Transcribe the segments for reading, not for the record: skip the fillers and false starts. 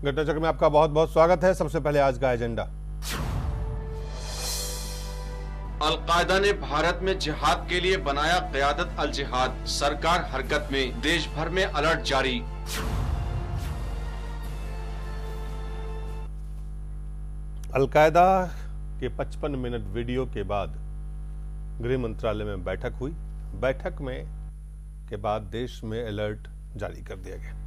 घटना चक्र में आपका बहुत बहुत स्वागत है। सबसे पहले आज का एजेंडा। अलकायदा ने भारत में जिहाद के लिए बनाया क़यादत अल जिहाद, सरकार हरकत में, देश भर में अलर्ट जारी। अलकायदा के 55 मिनट वीडियो के बाद गृह मंत्रालय में बैठक हुई। बैठक में के बाद देश में अलर्ट जारी कर दिया गया।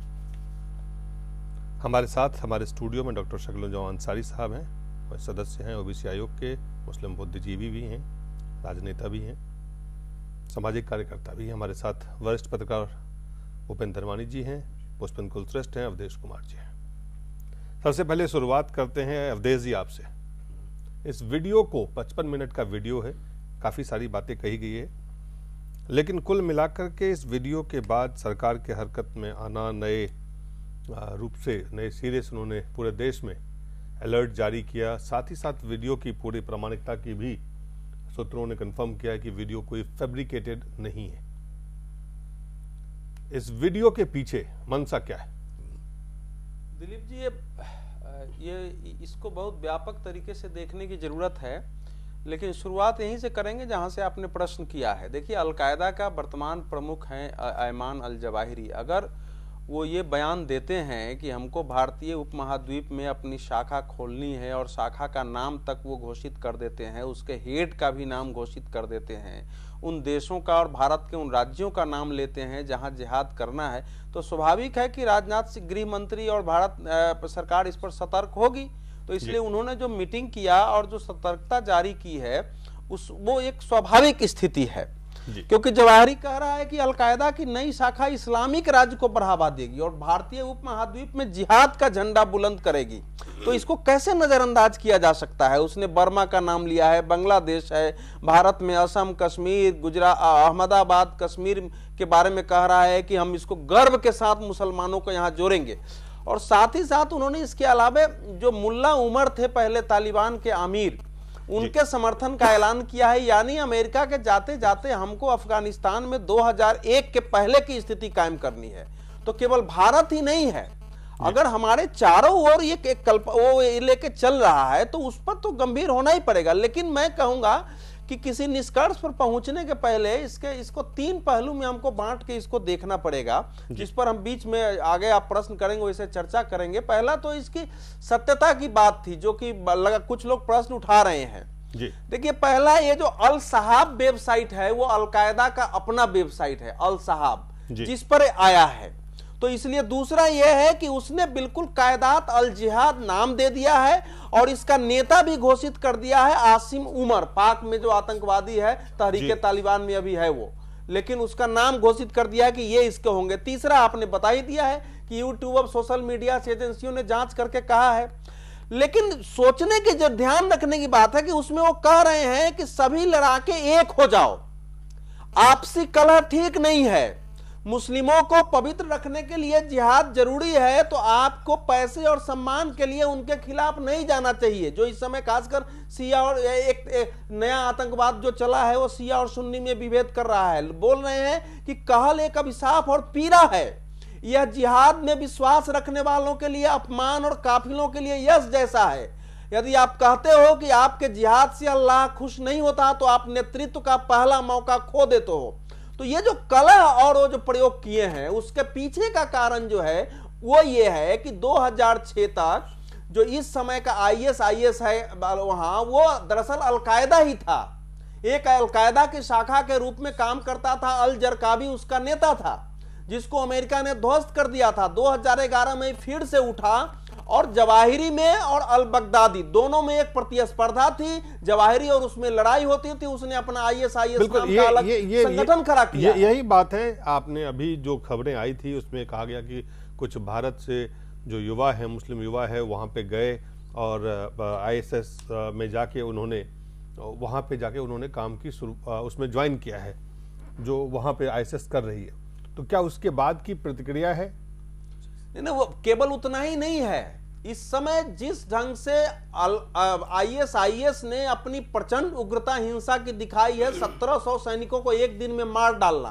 हमारे साथ हमारे स्टूडियो में डॉक्टर शकील अंसारी साहब हैं, वह सदस्य हैं ओबीसी आयोग के, मुस्लिम बुद्धिजीवी भी हैं, राजनेता भी हैं, सामाजिक कार्यकर्ता भी हैं। हमारे साथ वरिष्ठ पत्रकार उपेंद्र धर्मानी जी हैं, पुष्पन कुलश्रेष्ठ हैं, अवधेश कुमार जी हैं। सबसे पहले शुरुआत करते हैं अवधेश जी आपसे। इस वीडियो को 55 मिनट का वीडियो है, काफ़ी सारी बातें कही गई है, लेकिन कुल मिलाकर के इस वीडियो के बाद सरकार के हरकत में आना, नए रूप से नए सिरे से उन्होंने पूरे देश में अलर्ट जारी किया। साथ ही साथ वीडियो की पूरी प्रामाणिकता की भी सूत्रों ने कंफर्म किया कि वीडियो कोई फैब्रिकेटेड नहीं है। इस वीडियो के पीछे मंशा क्या है? दिलीप जी, ये इसको बहुत व्यापक तरीके से देखने की जरूरत है, लेकिन शुरुआत यहीं से करेंगे जहां से आपने प्रश्न किया है। देखिए, अलकायदा का वर्तमान प्रमुख हैं अयमान अल जवाहिरी। अगर वो ये बयान देते हैं कि हमको भारतीय उपमहाद्वीप में अपनी शाखा खोलनी है और शाखा का नाम तक वो घोषित कर देते हैं, उसके हेड का भी नाम घोषित कर देते हैं, उन देशों का और भारत के उन राज्यों का नाम लेते हैं जहां जिहाद करना है, तो स्वाभाविक है कि राजनाथ सिंह गृह मंत्री और भारत सरकार इस पर सतर्क होगी। तो इसलिए उन्होंने जो मीटिंग किया और जो सतर्कता जारी की है वो एक स्वाभाविक स्थिति है, क्योंकि जवाहिरी कह रहा है कि अलकायदा की नई शाखा इस्लामिक राज्य को बढ़ावा देगी और भारतीय उपमहाद्वीप में जिहाद का झंडा बुलंद करेगी। तो इसको कैसे नजरअंदाज किया जा सकता है? उसने बर्मा का नाम लिया है, बांग्लादेश है, भारत में असम, कश्मीर, गुजरात, अहमदाबाद, कश्मीर के बारे में कह रहा है कि हम इसको गर्व के साथ मुसलमानों को यहाँ जोड़ेंगे। और साथ ही साथ उन्होंने इसके अलावा जो मुल्ला उमर थे पहले तालिबान के आमिर, उनके समर्थन का ऐलान किया है। यानी अमेरिका के जाते जाते हमको अफगानिस्तान में 2001 के पहले की स्थिति कायम करनी है। तो केवल भारत ही नहीं है, अगर हमारे चारों ओर ये वो लेके चल रहा है तो उस पर तो गंभीर होना ही पड़ेगा। लेकिन मैं कहूंगा कि किसी निष्कर्ष पर पहुंचने के पहले इसको 3 पहलू में हमको बांट के इसको देखना पड़ेगा, जिस पर हम बीच में आगे आप प्रश्न करेंगे वैसे चर्चा करेंगे। पहला तो इसकी सत्यता की बात थी, जो कि कुछ लोग प्रश्न उठा रहे हैं। देखिए, पहला ये जो अल सहाब वेबसाइट है वो अलकायदा का अपना वेबसाइट है, अल सहाब, जिस पर आया है। तो इसलिए दूसरा यह है कि उसने बिल्कुल क़यादत अल जिहाद नाम दे दिया है और इसका नेता भी घोषित कर दिया है आसिम उमर, पाक में जो आतंकवादी है, तहरीके तालिबान में अभी है वो, लेकिन उसका नाम घोषित कर दिया है कि ये इसके होंगे। तीसरा आपने बता ही दिया है कि यूट्यूब और सोशल मीडिया एजेंसियों ने जांच करके कहा है। लेकिन सोचने की, जो ध्यान रखने की बात है कि उसमें वो कह रहे हैं कि सभी लड़ाके एक हो जाओ, आपसी कलह ठीक नहीं है, मुस्लिमों को पवित्र रखने के लिए जिहाद जरूरी है, तो आपको पैसे और सम्मान के लिए उनके खिलाफ नहीं जाना चाहिए। जो इस समय खासकर शिया और एक नया आतंकवाद जो चला है वो शिया और सुन्नी में विभेद कर रहा है। बोल रहे हैं कि कहल एक अभिशाप और पीड़ा है, यह जिहाद में विश्वास रखने वालों के लिए अपमान और काफिलों के लिए यश जैसा है। यदि आप कहते हो कि आपके जिहाद से अल्लाह खुश नहीं होता तो आप नेतृत्व का पहला मौका खो देते हो। तो ये जो कलह और वो जो प्रयोग किए हैं, उसके पीछे का कारण जो है वो ये है कि 2006 तक जो इस समय का IS है वहां, वो दरअसल अलकायदा ही था, एक अलकायदा की शाखा के रूप में काम करता था। अल जरकावी उसका नेता था, जिसको अमेरिका ने ध्वस्त कर दिया था। 2011 में फिर से उठा और जवाहिरी में और अल बगदादी दोनों में एक प्रतिस्पर्धा थी। जवाहिरी और उसमें लड़ाई होती थी, उसने अपना IS नाम का अलग संगठन खड़ा किया। यही बात है। आपने अभी जो खबरें आई थी उसमें कहा गया कि कुछ भारत से जो युवा है, मुस्लिम युवा है, वहां पे गए और ISS में जाके उन्होंने वहां पे जाके उन्होंने काम की उसमें ज्वाइन किया है, जो वहां पे ISS कर रही है। तो क्या उसके बाद की प्रतिक्रिया है? नहीं, वो केवल उतना ही नहीं है। इस समय जिस ढंग से IS ने अपनी प्रचंड उग्रता हिंसा की दिखाई है, 1700 सैनिकों को एक दिन में मार डालना,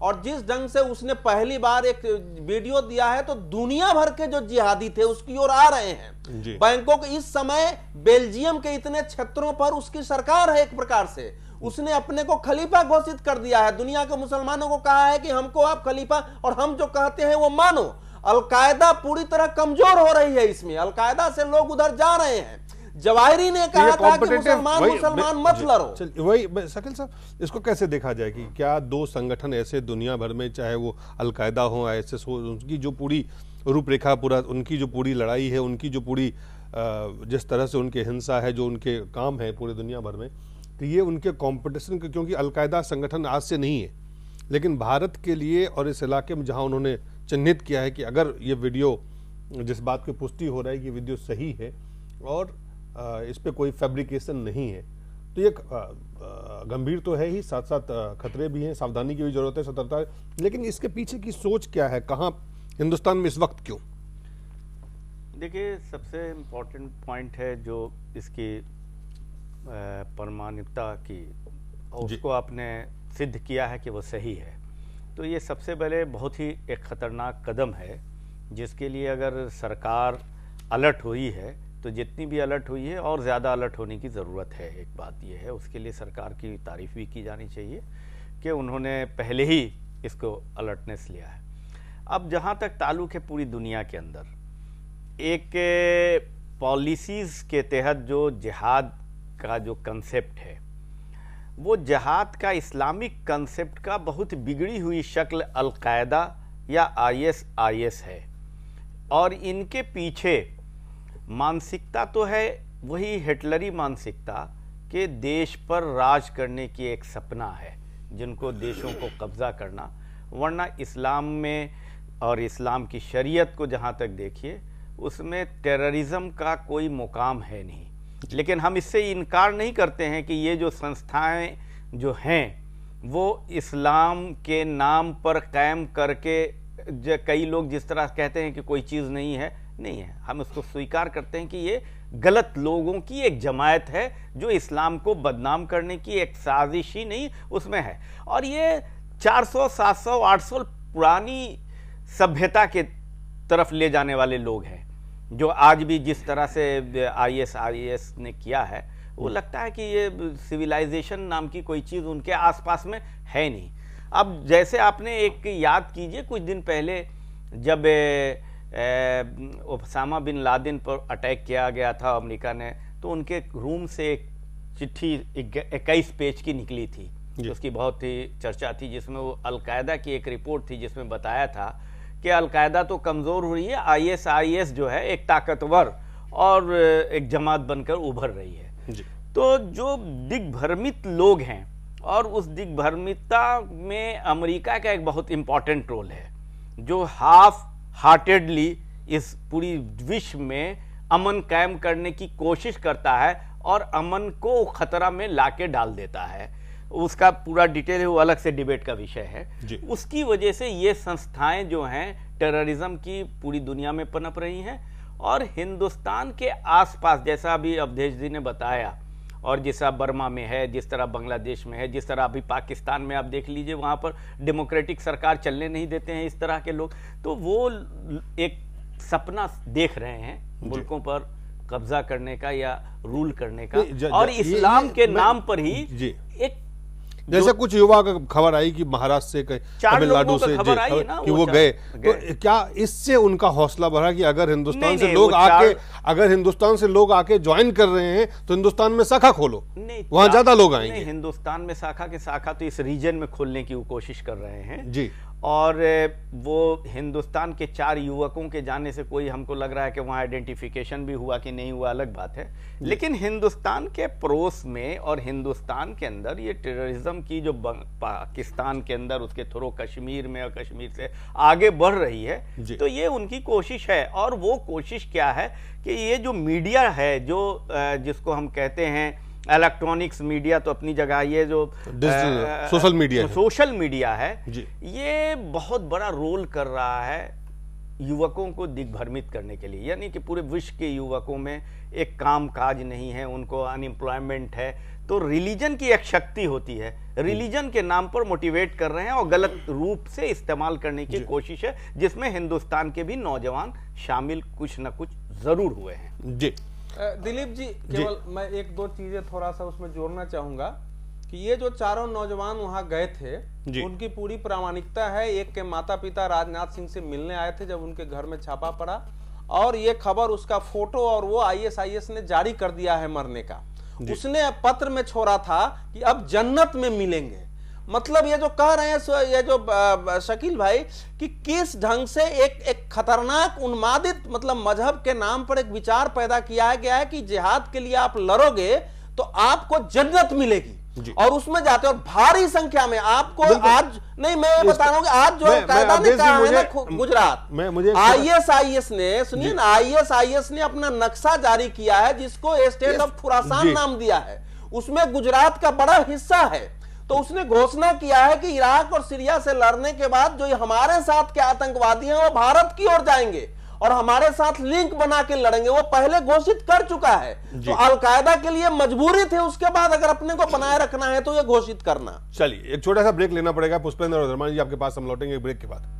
और जिस ढंग से उसने पहली बार एक वीडियो दिया है, तो दुनिया भर के जो जिहादी थे उसकी ओर आ रहे हैं। बैंकॉक इस समय बेल्जियम के इतने क्षेत्रों पर उसकी सरकार है, एक प्रकार से उसने अपने को खलीफा घोषित कर दिया है। दुनिया के मुसलमानों को कहा है कि हमको आप खलीफा और हम जो कहते हैं वो मानो। अलकायदा पूरी तरह कमजोर हो रही है इसमें, अलकायदा से लोग उधर जा रहे हैं। जवाहिरी ने कहा था कि मुसलमान मत लड़ो। वही शकील साहब, इसको कैसे देखा जाए कि क्या दो संगठन ऐसे दुनिया भर में, चाहे वो अलकायदा हो, ऐसे उनकी जो पूरी रूपरेखा, पूरा उनकी जो पूरी लड़ाई है, उनकी जो पूरी जिस तरह से उनके हिंसा है, जो उनके काम है पूरे दुनिया भर में, तो ये उनके कंपटीशन, क्योंकि अलकायदा संगठन आज से नहीं है, लेकिन भारत के लिए और इस इलाके में जहां उन्होंने चिन्हित किया है कि अगर ये वीडियो, जिस बात की पुष्टि हो रहा है कि वीडियो सही है और इस पे कोई फैब्रिकेशन नहीं है, तो ये गंभीर तो है ही, साथ साथ खतरे भी हैं, सावधानी की भी जरूरत है, सतर्कता है। लेकिन इसके पीछे की सोच क्या है, कहाँ हिंदुस्तान में इस वक्त क्यों? देखिए, सबसे इम्पोर्टेंट पॉइंट है जो इसकी परमाणुता की, उसको आपने सिद्ध किया है कि वो सही है। तो ये सबसे पहले बहुत ही एक ख़तरनाक कदम है, जिसके लिए अगर सरकार अलर्ट हुई है तो जितनी भी अलर्ट हुई है और ज़्यादा अलर्ट होने की ज़रूरत है। एक बात ये है, उसके लिए सरकार की तारीफ़ भी की जानी चाहिए कि उन्होंने पहले ही इसको अलर्टनेस लिया है। अब जहाँ तक ताल्लुक़ है पूरी दुनिया के अंदर एक पॉलिसीज़ के तहत जो जिहाद का जो कंसेप्ट है, वो जिहाद का इस्लामिक कंसेप्ट का बहुत बिगड़ी हुई शक्ल अलकायदा या आईएस है। और इनके पीछे मानसिकता तो है वही हिटलरी मानसिकता कि देश पर राज करने की एक सपना है, जिनको देशों को कब्जा करना। वरना इस्लाम में और इस्लाम की शरीयत को जहाँ तक देखिए, उसमें टेररिज्म का कोई मुकाम है नहीं। लेकिन हम इससे इनकार नहीं करते हैं कि ये जो संस्थाएं जो हैं वो इस्लाम के नाम पर कायम करके, कई लोग जिस तरह कहते हैं कि कोई चीज़ नहीं है, नहीं है, हम उसको स्वीकार करते हैं कि ये गलत लोगों की एक जमायत है जो इस्लाम को बदनाम करने की एक साजिश ही नहीं उसमें है। और ये 400, 700, 800 पुरानी सभ्यता के तरफ ले जाने वाले लोग हैं, जो आज भी जिस तरह से आईएस ने किया है, वो लगता है कि ये सिविलाइजेशन नाम की कोई चीज़ उनके आसपास में है नहीं। अब जैसे आपने एक याद कीजिए, कुछ दिन पहले जब ओसामा बिन लादेन पर अटैक किया गया था अमेरिका ने, तो उनके रूम से एक चिट्ठी 21 पेज की निकली थी, उसकी बहुत ही चर्चा थी, जिसमें वो अलकायदा की एक रिपोर्ट थी जिसमें बताया था कि अलकायदा तो कमज़ोर हो रही है, आईएस जो है एक ताकतवर और एक जमात बनकर उभर रही है। तो जो दिग्भ्रमित लोग हैं, और उस दिग्भ्रमितता में अमेरिका का एक बहुत इम्पॉर्टेंट रोल है, जो हाफ हार्टेडली इस पूरी विश्व में अमन कायम करने की कोशिश करता है और अमन को खतरा में लाके डाल देता है। उसका पूरा डिटेल है, वो अलग से डिबेट का विषय है। उसकी वजह से ये संस्थाएं जो हैं टेररिज्म की पूरी दुनिया में पनप रही हैं। और हिंदुस्तान के आसपास, जैसा अभी अवधेश जी ने बताया, और जिस तरह बर्मा में है, जिस तरह बांग्लादेश में है, जिस तरह अभी पाकिस्तान में आप देख लीजिए, वहाँ पर डेमोक्रेटिक सरकार चलने नहीं देते हैं इस तरह के लोग, तो वो एक सपना देख रहे हैं मुल्कों पर कब्जा करने का या रूल करने का, और इस्लाम के नाम पर ही एक जैसे कुछ युवा का खबर आई कि महाराष्ट्र से, तमिलनाडु से कि वो गए, तो क्या इससे उनका हौसला बढ़ा कि अगर हिंदुस्तान से लोग आके ज्वाइन कर रहे हैं तो हिंदुस्तान में शाखा खोलो, वहां ज्यादा लोग आएंगे? हिंदुस्तान में शाखा तो इस रीजन में खोलने की वो कोशिश कर रहे हैं जी। और वो हिंदुस्तान के 4 युवकों के जाने से कोई हमको लग रहा है कि वहाँ आइडेंटिफिकेशन भी हुआ कि नहीं हुआ अलग बात है, लेकिन हिंदुस्तान के पड़ोस में और हिंदुस्तान के अंदर ये टेररिज्म की जो पाकिस्तान के अंदर उसके थ्रू कश्मीर में और कश्मीर से आगे बढ़ रही है, तो ये उनकी कोशिश है। और वो कोशिश क्या है कि ये जो मीडिया है, जो जिसको हम कहते हैं इलेक्ट्रॉनिक्स मीडिया, तो अपनी जगह ये जो सोशल मीडिया है, ये बहुत बड़ा रोल कर रहा है युवकों को दिग्भ्रमित करने के लिए, यानी कि पूरे विश्व के युवकों में एक काम काज नहीं है, उनको अनएम्प्लॉयमेंट है, तो रिलीजन की एक शक्ति होती है, रिलीजन के नाम पर मोटिवेट कर रहे हैं और गलत रूप से इस्तेमाल करने की कोशिश है, जिसमें हिंदुस्तान के भी नौजवान शामिल कुछ न कुछ जरूर हुए हैं। जी दिलीप जी, केवल मैं एक दो चीजें थोड़ा सा उसमें जोड़ना चाहूंगा कि ये जो चारों नौजवान वहां गए थे, उनकी पूरी प्रामाणिकता है। एक के माता पिता राजनाथ सिंह से मिलने आए थे जब उनके घर में छापा पड़ा, और ये खबर, उसका फोटो और वो ISIS ने जारी कर दिया है मरने का। उसने पत्र में छोड़ा था कि अब जन्नत में मिलेंगे। मतलब ये जो कह रहे हैं ये जो शकील भाई कि किस ढंग से एक खतरनाक उन्मादित मतलब मजहब के नाम पर एक विचार पैदा किया गया है कि जिहाद के लिए आप लड़ोगे तो आपको जन्नत मिलेगी, और उसमें जाते और भारी संख्या में आपको आज नहीं, मैं ये बता रहा हूँ कि आज जो कायदा ने कहा है ना गुजरात ISIS ने, सुनिए ना, ISIS ने अपना नक्शा जारी किया है जिसको स्टेट ऑफ खुरासान नाम दिया है, उसमें गुजरात का बड़ा हिस्सा है। तो उसने घोषणा किया है कि इराक और सीरिया से लड़ने के बाद जो हमारे साथ के आतंकवादी हैं वो भारत की ओर जाएंगे और हमारे साथ लिंक बना के लड़ेंगे, वो पहले घोषित कर चुका है। तो अलकायदा के लिए मजबूरी थी उसके बाद अगर अपने को बनाए रखना है तो ये घोषित करना। चलिए एक छोटा सा ब्रेक लेना पड़ेगा। पुष्पेंद्र और धर्मानी जी आपके पास हम लौटेंगे ब्रेक के बाद।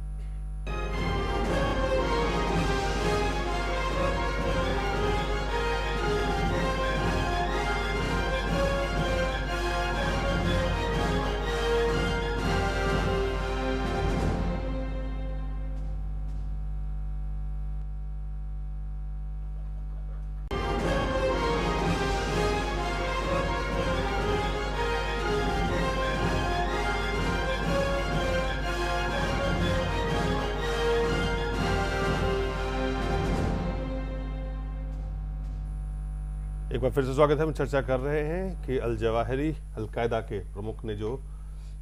एक बार फिर से स्वागत है। हम चर्चा कर रहे हैं कि अल जवाहिरी अलकायदा के प्रमुख ने जो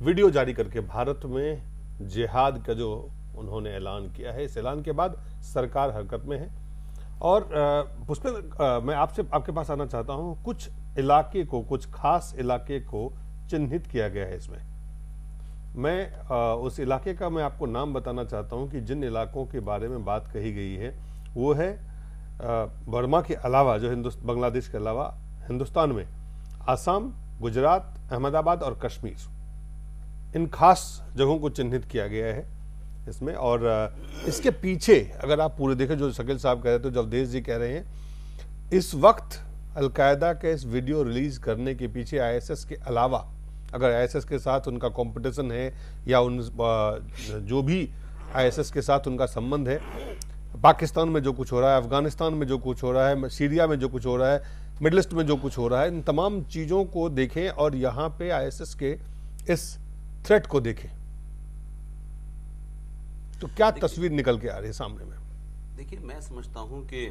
वीडियो जारी करके भारत में जिहाद का जो उन्होंने ऐलान किया है, इस ऐलान के बाद सरकार हरकत में है। और पुष्पेंद्र, मैं आपके पास आना चाहता हूं। कुछ इलाके को, कुछ खास इलाके को चिन्हित किया गया है इसमें। मैं उस इलाके का मैं आपको नाम बताना चाहता हूं कि जिन इलाकों के बारे में बात कही गई है वो है बर्मा के अलावा, जो बांग्लादेश के अलावा हिंदुस्तान में आसाम, गुजरात, अहमदाबाद और कश्मीर, इन खास जगहों को चिन्हित किया गया है इसमें। और इसके पीछे अगर आप पूरे देखें, जो शकील साहब कह रहे थे, जो अवधेश जी कह रहे हैं, इस वक्त अलकायदा के इस वीडियो रिलीज करने के पीछे ISIS के अलावा, अगर ISIS के साथ उनका कंपटीशन है या उन जो भी ISIS के साथ उनका संबंध है, पाकिस्तान में जो कुछ हो रहा है, अफगानिस्तान में जो कुछ हो रहा है, सीरिया में जो कुछ हो रहा है, मिडल ईस्ट में जो कुछ हो रहा है, इन तमाम चीजों को देखें और यहाँ पे ISIS के इस थ्रेट को देखें तो क्या तस्वीर निकल के आ रही है सामने में? देखिए, मैं समझता हूँ कि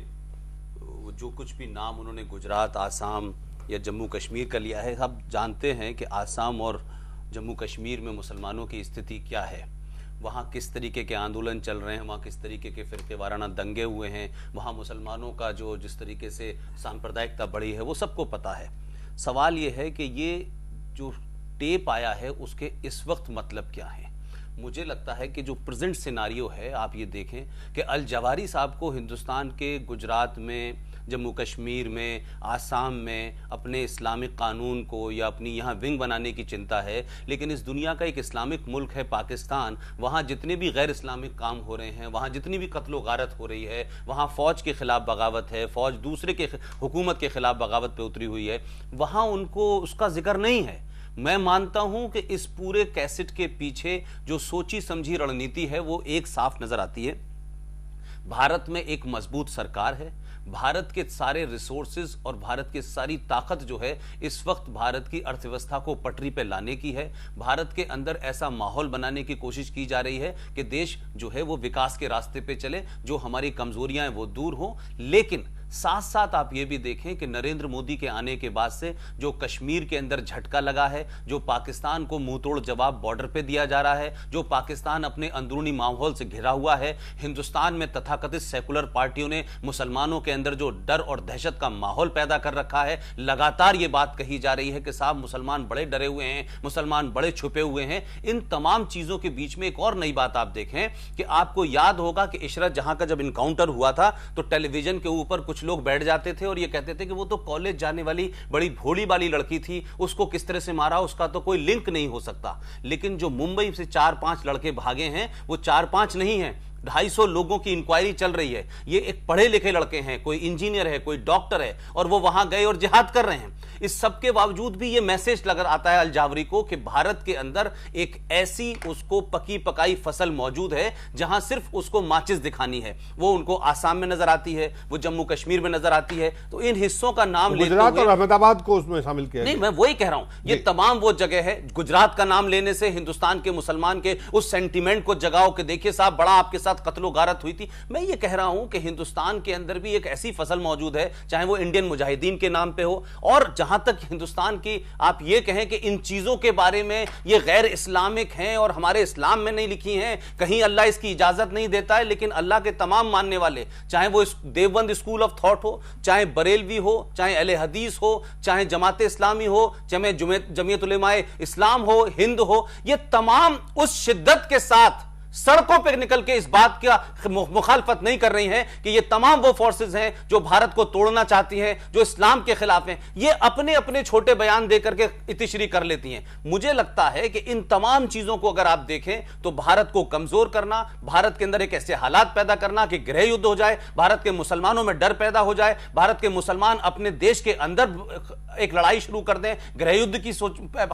जो कुछ भी नाम उन्होंने गुजरात, आसाम या जम्मू कश्मीर का लिया है, सब जानते हैं कि आसाम और जम्मू कश्मीर में मुसलमानों की स्थिति क्या है, वहाँ किस तरीके के आंदोलन चल रहे हैं, वहाँ किस तरीके के फिरके वाराना दंगे हुए हैं, वहाँ मुसलमानों का जो जिस तरीके से सांप्रदायिकता बढ़ी है वो सबको पता है। सवाल ये है कि ये जो टेप आया है उसके इस वक्त मतलब क्या है। मुझे लगता है कि जो प्रेजेंट सिनारियो है, आप ये देखें कि अल जवाहिरी साहब को हिंदुस्तान के गुजरात में, जम्मू कश्मीर में, आसाम में अपने इस्लामिक कानून को या अपनी यहाँ विंग बनाने की चिंता है, लेकिन इस दुनिया का एक इस्लामिक मुल्क है पाकिस्तान, वहाँ जितने भी गैर इस्लामिक काम हो रहे हैं, वहाँ जितनी भी कत्लो गारत हो रही है, वहाँ फ़ौज के खिलाफ बगावत है, फ़ौज दूसरे के हुकूमत के खिलाफ बगावत पे उतरी हुई है, वहाँ उनको उसका जिक्र नहीं है। मैं मानता हूं कि इस पूरे कैसेट के पीछे जो सोची समझी रणनीति है वो एक साफ नजर आती है। भारत में एक मजबूत सरकार है, भारत के सारे रिसोर्सेज और भारत की सारी ताकत जो है इस वक्त भारत की अर्थव्यवस्था को पटरी पे लाने की है। भारत के अंदर ऐसा माहौल बनाने की कोशिश की जा रही है कि देश जो है वो विकास के रास्ते पे चले, जो हमारी कमजोरियां हैं वो दूर हो। लेकिन साथ साथ आप ये भी देखें कि नरेंद्र मोदी के आने के बाद से जो कश्मीर के अंदर झटका लगा है, जो पाकिस्तान को मुंहतोड़ जवाब बॉर्डर पे दिया जा रहा है, जो पाकिस्तान अपने अंदरूनी माहौल से घिरा हुआ है, हिंदुस्तान में तथाकथित सेकुलर पार्टियों ने मुसलमानों के अंदर जो डर और दहशत का माहौल पैदा कर रखा है। लगातार ये बात कही जा रही है कि साहब मुसलमान बड़े डरे हुए हैं, मुसलमान बड़े छुपे हुए हैं। इन तमाम चीजों के बीच में एक और नई बात आप देखें कि आपको याद होगा कि इशरत जहां का जब इनकाउंटर हुआ था तो टेलीविजन के ऊपर कुछ लोग बैठ जाते थे और ये कहते थे कि वो तो कॉलेज जाने वाली बड़ी भोली वाली लड़की थी, उसको किस तरह से मारा उसका तो कोई लिंक नहीं हो सकता। लेकिन जो मुंबई से 4-5 लड़के भागे हैं वो 4-5 नहीं हैं, 250 लोगों की इंक्वायरी चल रही है। ये एक पढ़े लिखे लड़के हैं, कोई इंजीनियर है, कोई डॉक्टर है, और वो वहां गए और जिहाद कर रहे हैं। इस सब के बावजूद भी ये मैसेज लग आता है अलजावरी को कि भारत के अंदर एक ऐसी उसको पकी पकाई फसल मौजूद है जहां सिर्फ उसको माचिस दिखानी है। वो उनको आसाम में नजर आती है, वो जम्मू कश्मीर में नजर आती है। तो इन हिस्सों का नाम लेते हुए गुजरात और अहमदाबाद को उसमें शामिल किया। नहीं, मैं वही कह रहा हूं, ये तमाम वो जगह है। गुजरात का नाम लेने से हिंदुस्तान के मुसलमान के उस सेंटीमेंट को जगाओ कि देखिए साहब बड़ा आपके साथ कत्लो गारत हुई थी। मैं ये कह रहा हूं कि हिंदुस्तान के अंदर भी एक ऐसी फसल मौजूद है, चाहे वो इंडियन मुजाहिदीन के नाम पे हो, और जहां तक हिंदुस्तान की आप ये कहें कि इन चीजों के बारे में ये गैर इस्लामिक हैं और हमारे इस्लाम में नहीं लिखी हैं, कहीं अल्लाह इसकी इजाजत नहीं देता है, लेकिन अल्लाह के तमाम मानने वाले, चाहे वो देवबंद स्कूल ऑफ थॉट हो, चाहे बरेलवी हो, चाहे अहले हदीस हो, चाहे जमात इस्लामी हो, चाहे जमीयत उलेमाए इस्लाम हो, हिंद हो, ये तमाम उस शिद्दत के साथ सड़कों पर निकल के इस बात का मुखालफत नहीं कर रही हैं कि ये तमाम वो फोर्सेस हैं जो भारत को तोड़ना चाहती हैं, जो इस्लाम के खिलाफ हैं। ये अपने अपने छोटे बयान देकर के इतिश्री कर लेती हैं। मुझे लगता है कि इन तमाम चीजों को अगर आप देखें तो भारत को कमजोर करना, भारत के अंदर एक ऐसे हालात पैदा करना कि गृह युद्ध हो जाए, भारत के मुसलमानों में डर पैदा हो जाए, भारत के मुसलमान अपने देश के अंदर एक लड़ाई शुरू कर दें, गृह युद्ध की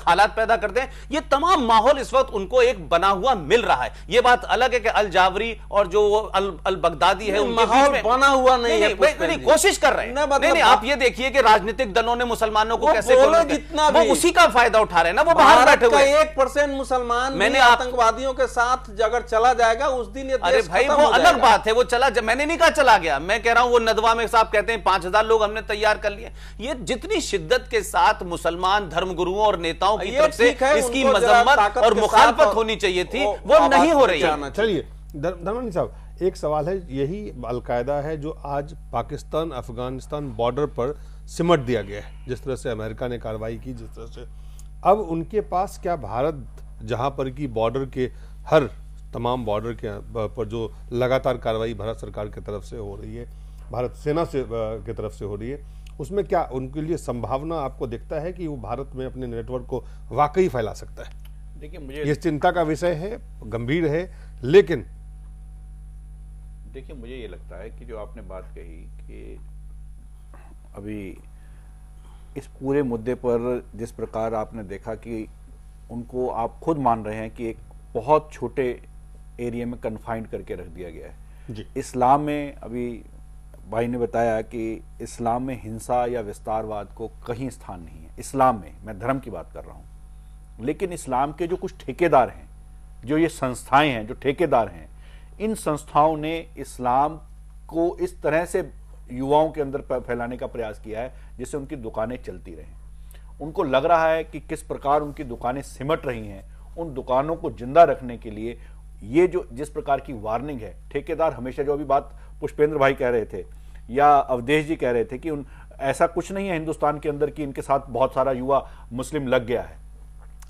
हालात पैदा कर दें, ये तमाम माहौल इस वक्त उनको एक बना हुआ मिल रहा है। ये बात अलग है कि अल जावरी और जो अल बगदादी है उनके बीच में बना हुआ नहीं है, नहीं कोशिश कर रहे हैं। नहीं, आप ये देखिए कि राजनीतिक दलों ने मुसलमानों को कैसे जितना वो उसी का फायदा उठा रहे हैं ना, वो बाहर बैठे हुए 1% मुसलमान मैंने आतंकवादियों के साथ अगर चला जाएगा उस दिन ये अरे भाई वो अलग बात है, वो चला, मैंने नहीं कहा चला गया, मैं कह रहा हूं वो नदवा में साहब कहते हैं 5000 लोग हमने तैयार कर लिए। ये जितनी शिद्दत के साथ मुसलमान धर्मगुरुओं और नेताओं की तरफ से इसकी मजम्मत और मुखालफत होनी चाहिए थी, वो नहीं हो रही है। चलिए धर्मानी साहब, एक सवाल है, यही अलकायदा है जो आज पाकिस्तान अफगानिस्तान बॉर्डर पर सिमट दिया गया है, जिस तरह से अमेरिका ने कार्रवाई की, जिस तरह से अब उनके पास क्या भारत जहां पर की बॉर्डर के हर तमाम बॉर्डर के पर जो लगातार कार्रवाई भारत सरकार की तरफ से हो रही है, भारत सेना से की तरफ से हो रही है, उसमें क्या उनके लिए संभावना आपको दिखता है कि वो भारत में अपने नेटवर्क को वाकई फैला सकता है? देखिए, मुझे ये चिंता का विषय है, गंभीर है, लेकिन देखिए मुझे ये लगता है कि जो आपने बात कही कि अभी इस पूरे मुद्दे पर जिस प्रकार आपने देखा कि उनको आप खुद मान रहे हैं कि एक बहुत छोटे एरिया में कन्फाइंड करके रख दिया गया है जी। इस्लाम में, अभी भाई ने बताया कि इस्लाम में हिंसा या विस्तारवाद को कहीं स्थान नहीं है। इस्लाम में, मैं धर्म की बात कर रहा हूँ, लेकिन इस्लाम के जो कुछ ठेकेदार हैं, जो ये संस्थाएं हैं, जो ठेकेदार हैं, इन संस्थाओं ने इस्लाम को इस तरह से युवाओं के अंदर फैलाने का प्रयास किया है जिससे उनकी दुकानें चलती रहें। उनको लग रहा है कि किस प्रकार उनकी दुकानें सिमट रही हैं, उन दुकानों को जिंदा रखने के लिए ये जो जिस प्रकार की वार्निंग है, ठेकेदार हमेशा, जो अभी बात पुष्पेंद्र भाई कह रहे थे या अवधेश जी कह रहे थे कि ऐसा कुछ नहीं है हिंदुस्तान के अंदर कि इनके साथ बहुत सारा युवा मुस्लिम लग गया है,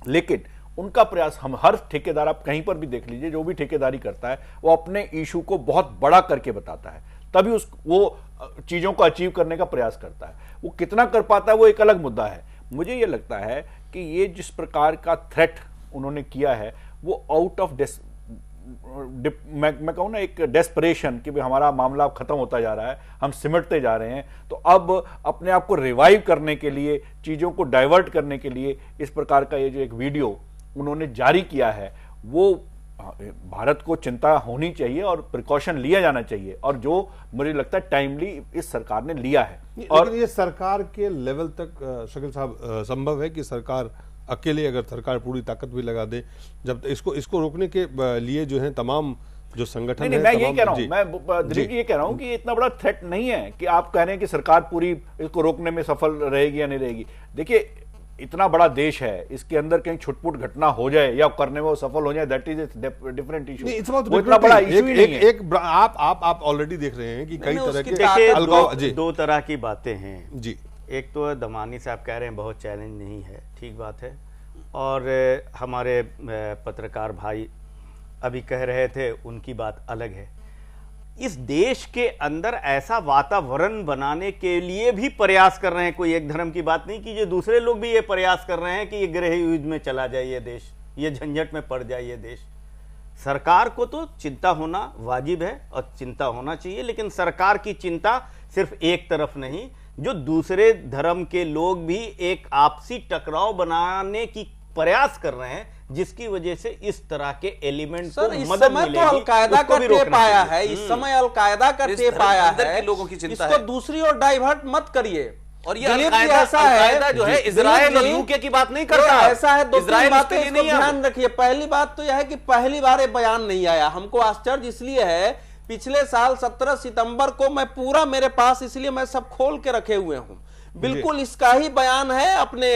लेकिन उनका प्रयास, हम हर ठेकेदार, आप कहीं पर भी देख लीजिए, जो भी ठेकेदारी करता है वो अपने इशू को बहुत बड़ा करके बताता है, तभी वो चीजों को अचीव करने का प्रयास करता है। वो कितना कर पाता है वो एक अलग मुद्दा है। मुझे ये लगता है कि ये जिस प्रकार का थ्रेट उन्होंने किया है वो आउट ऑफ मैं कहूँ ना, एक डेस्परेशन कि भाई हमारा मामला खत्म होता जा रहा है, हम सिमटते जा रहे हैं, तो अब अपने आप को रिवाइव करने के लिए, चीज़ों को डाइवर्ट करने के लिए इस प्रकार का ये जो एक वीडियो उन्होंने जारी किया है, वो भारत को चिंता होनी चाहिए और प्रिकॉशन लिया जाना चाहिए, और जो मुझे लगता है टाइमली इस सरकार ने लिया है। और ये सरकार के लेवल तक शकील साहब संभव है कि सरकार अकेले, अगर सरकार पूरी ताकत भी लगा दे, जब इसको रोकने के लिए जो है तमाम जो संगठन नहीं, है मैं यही तमाम- कह रहा हूं, जी। मैं दिलीप जी ये कह रहा हूं कि ये इतना बड़ा थ्रेट नहीं है कि आप कह रहे हैं कि सरकार पूरी इसको रोकने में सफल रहेगी या नहीं रहेगी। देखिए इतना बड़ा देश है, इसके अंदर कहीं छुटपुट घटना हो जाए या करने में वो सफल हो जाए, दैट इज डिफरेंट इशू। नहीं, it's about वो इतना बड़ा recruiting। इशू ही नहीं है। एक आप ऑलरेडी देख रहे हैं कि कई नहीं, तरह उसकी के देखिए अलगाव जी दो तरह की बातें हैं। जी एक तो दमानी साहब कह रहे हैं बहुत चैलेंज नहीं है, ठीक बात है। और हमारे पत्रकार भाई अभी कह रहे थे, उनकी बात अलग है। इस देश के अंदर ऐसा वातावरण बनाने के लिए भी प्रयास कर रहे हैं, कोई एक धर्म की बात नहीं कीजिए, दूसरे लोग भी ये प्रयास कर रहे हैं कि ये गृह युद्ध में चला जाए ये देश, ये झंझट में पड़ जाए ये देश। सरकार को तो चिंता होना वाजिब है और चिंता होना चाहिए, लेकिन सरकार की चिंता सिर्फ एक तरफ नहीं, जो दूसरे धर्म के लोग भी एक आपसी टकराव बनाने की प्रयास कर रहे हैं, जिसकी वजह से इस तरह के एलिमेंट को सर इस मदद समय तो मिलेगी, अलकायदा उसको का भी टेप रोकना आया चाहिए। है, इस समय अलकायदा का इस टेप धर्म आया अंदर है, के लोगों की चिंता इसको है। दूसरी ओर डाइवर्ट मत करिए। और ये दिलीप जी, अलकायदा ऐसा है अलकायदा जो है इजराइल और दिलीप जी, यूके की बात नहीं करता। ऐसा है, दो तीन इजराइल बातें उसके लिए इसको नहीं है। ध्यान रखिए। पहली बात तो यह है कि पहली बार ये बयान नहीं आया, हमको आश्चर्य इसलिए है, पिछले साल 17 सितंबर को मैं पूरा मेरे पास, इसलिए मैं सब खोल के रखे हुए हूं, बिल्कुल इसका ही बयान है अपने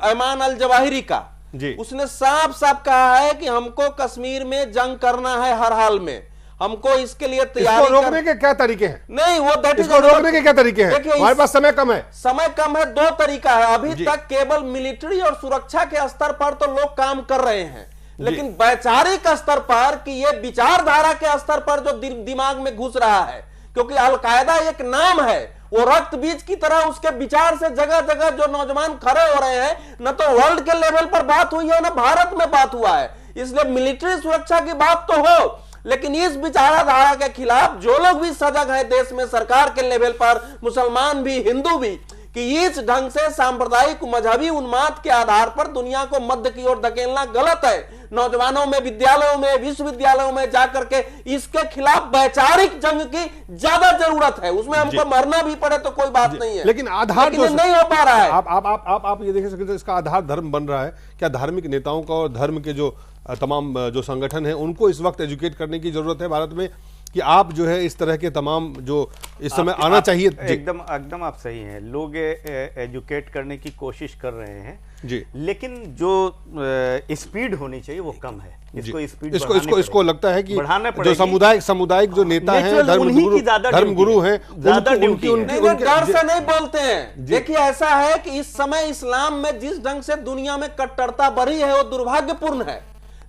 ऐमान अल जवाहिरी का। जी। उसने साफ साफ कहा है कि हमको कश्मीर में जंग करना है हर हाल में, हमको इसके लिए इसको तैयारी रोकने के क्या तरीके हैं? नहीं, वो that is इसको रोकने के क्या तरीके हैं? देखिए, हमारे पास समय कम है। समय कम है, दो तरीका है। अभी जी। तक केवल मिलिट्री और सुरक्षा के स्तर पर तो लोग काम कर रहे हैं, लेकिन वैचारिक स्तर पर कि ये विचारधारा के स्तर पर जो दिमाग में घुस रहा है, क्योंकि अलकायदा एक नाम है, वो रक्त बीज की तरह उसके विचार से जगह जगह जो नौजवान खड़े हो रहे हैं, न तो वर्ल्ड के लेवल पर बात हुई है, न भारत में बात हुआ है। इसलिए मिलिट्री सुरक्षा की बात तो हो, लेकिन इस विचारधारा के खिलाफ जो लोग भी सजग है देश में, सरकार के लेवल पर, मुसलमान भी, हिंदू भी, कि इस ढंग से सांप्रदायिक मजहबी उन्माद के आधार पर दुनिया को मध्य की ओर धकेलना गलत है। नौजवानों में, विद्यालयों में, विश्वविद्यालयों में जाकर के इसके खिलाफ वैचारिक जंग की ज्यादा जरूरत है। उसमें हमको मरना भी पड़े तो कोई बात नहीं है, लेकिन आधार लेकिन नहीं हो पा रहा है। आप ये देख सकते हैं, इसका आधार धर्म बन रहा है। क्या धार्मिक नेताओं का और धर्म के जो तमाम जो संगठन हैं, उनको इस वक्त एजुकेट करने की जरूरत है भारत में, कि आप जो है इस तरह के तमाम जो इस समय आना चाहिए? एकदम आप सही हैं। लोग एजुकेट करने की कोशिश कर रहे हैं जी, लेकिन जो स्पीड होनी चाहिए वो कम है। इसको स्पीड इसको लगता है कि जो सामुदायिक जो नेता हैं, धर्म गुरु हैं, ज्यादा ड्यूटी डर से नहीं बोलते हैं। देखिए ऐसा है कि इस समय इस्लाम में जिस ढंग से दुनिया में कट्टरता बढ़ी है वो दुर्भाग्यपूर्ण है,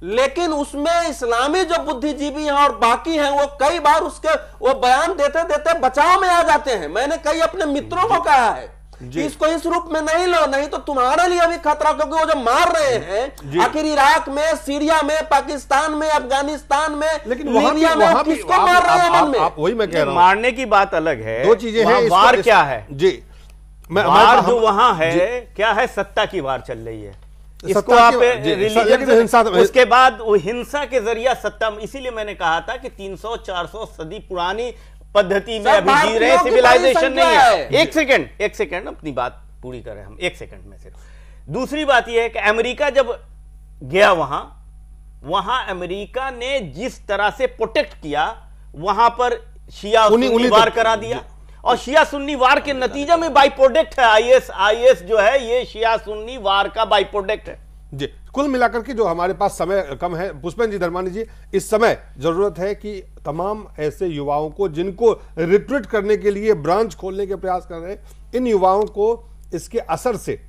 लेकिन उसमें इस्लामी जो बुद्धिजीवी हैं और बाकी हैं, वो कई बार उसके वो बयान देते देते बचाव में आ जाते हैं। मैंने कई अपने मित्रों को कहा है कि इसको इस रूप में नहीं लो, नहीं तो तुम्हारे लिए भी खतरा, क्योंकि वो जो मार रहे हैं आखिर इराक में, सीरिया में, पाकिस्तान में, अफगानिस्तान में, लेकिन लीबिया में किसको मार रहे हैं? मन में वही मैं कह रहा हूं, मारने की बात अलग है, दो चीजें हैं। वार क्या है जी, वार जो वहां है क्या है, सत्ता की वार चल रही है। इसको आप उसके बाद वो हिंसा के जरिया सत्ता, इसीलिए मैंने कहा था कि 300-400 सदी पुरानी पद्धति में अभी जी रहे, सिविलाइजेशन नहीं है। एक सेकंड अपनी बात पूरी करें हम, एक सेकंड में सिर्फ। दूसरी बात यह है कि अमेरिका जब गया वहां अमेरिका ने जिस तरह से प्रोटेक्ट किया, वहां पर शिया सुन्नी वार करा दिया, और शिया सुन्नी वार के नतीजे में बाई प्रोडक्ट है आईएस जो है, ये शिया सुन्नी वार का बाई प्रोडक्ट है। जी, कुल मिलाकर के जो हमारे पास समय कम है, पुष्पेंद्र जी, धर्मानी जी, इस समय जरूरत है कि तमाम ऐसे युवाओं को जिनको रिट्रीट करने के लिए ब्रांच खोलने के प्रयास कर रहे हैं, इन युवाओं को इसके असर से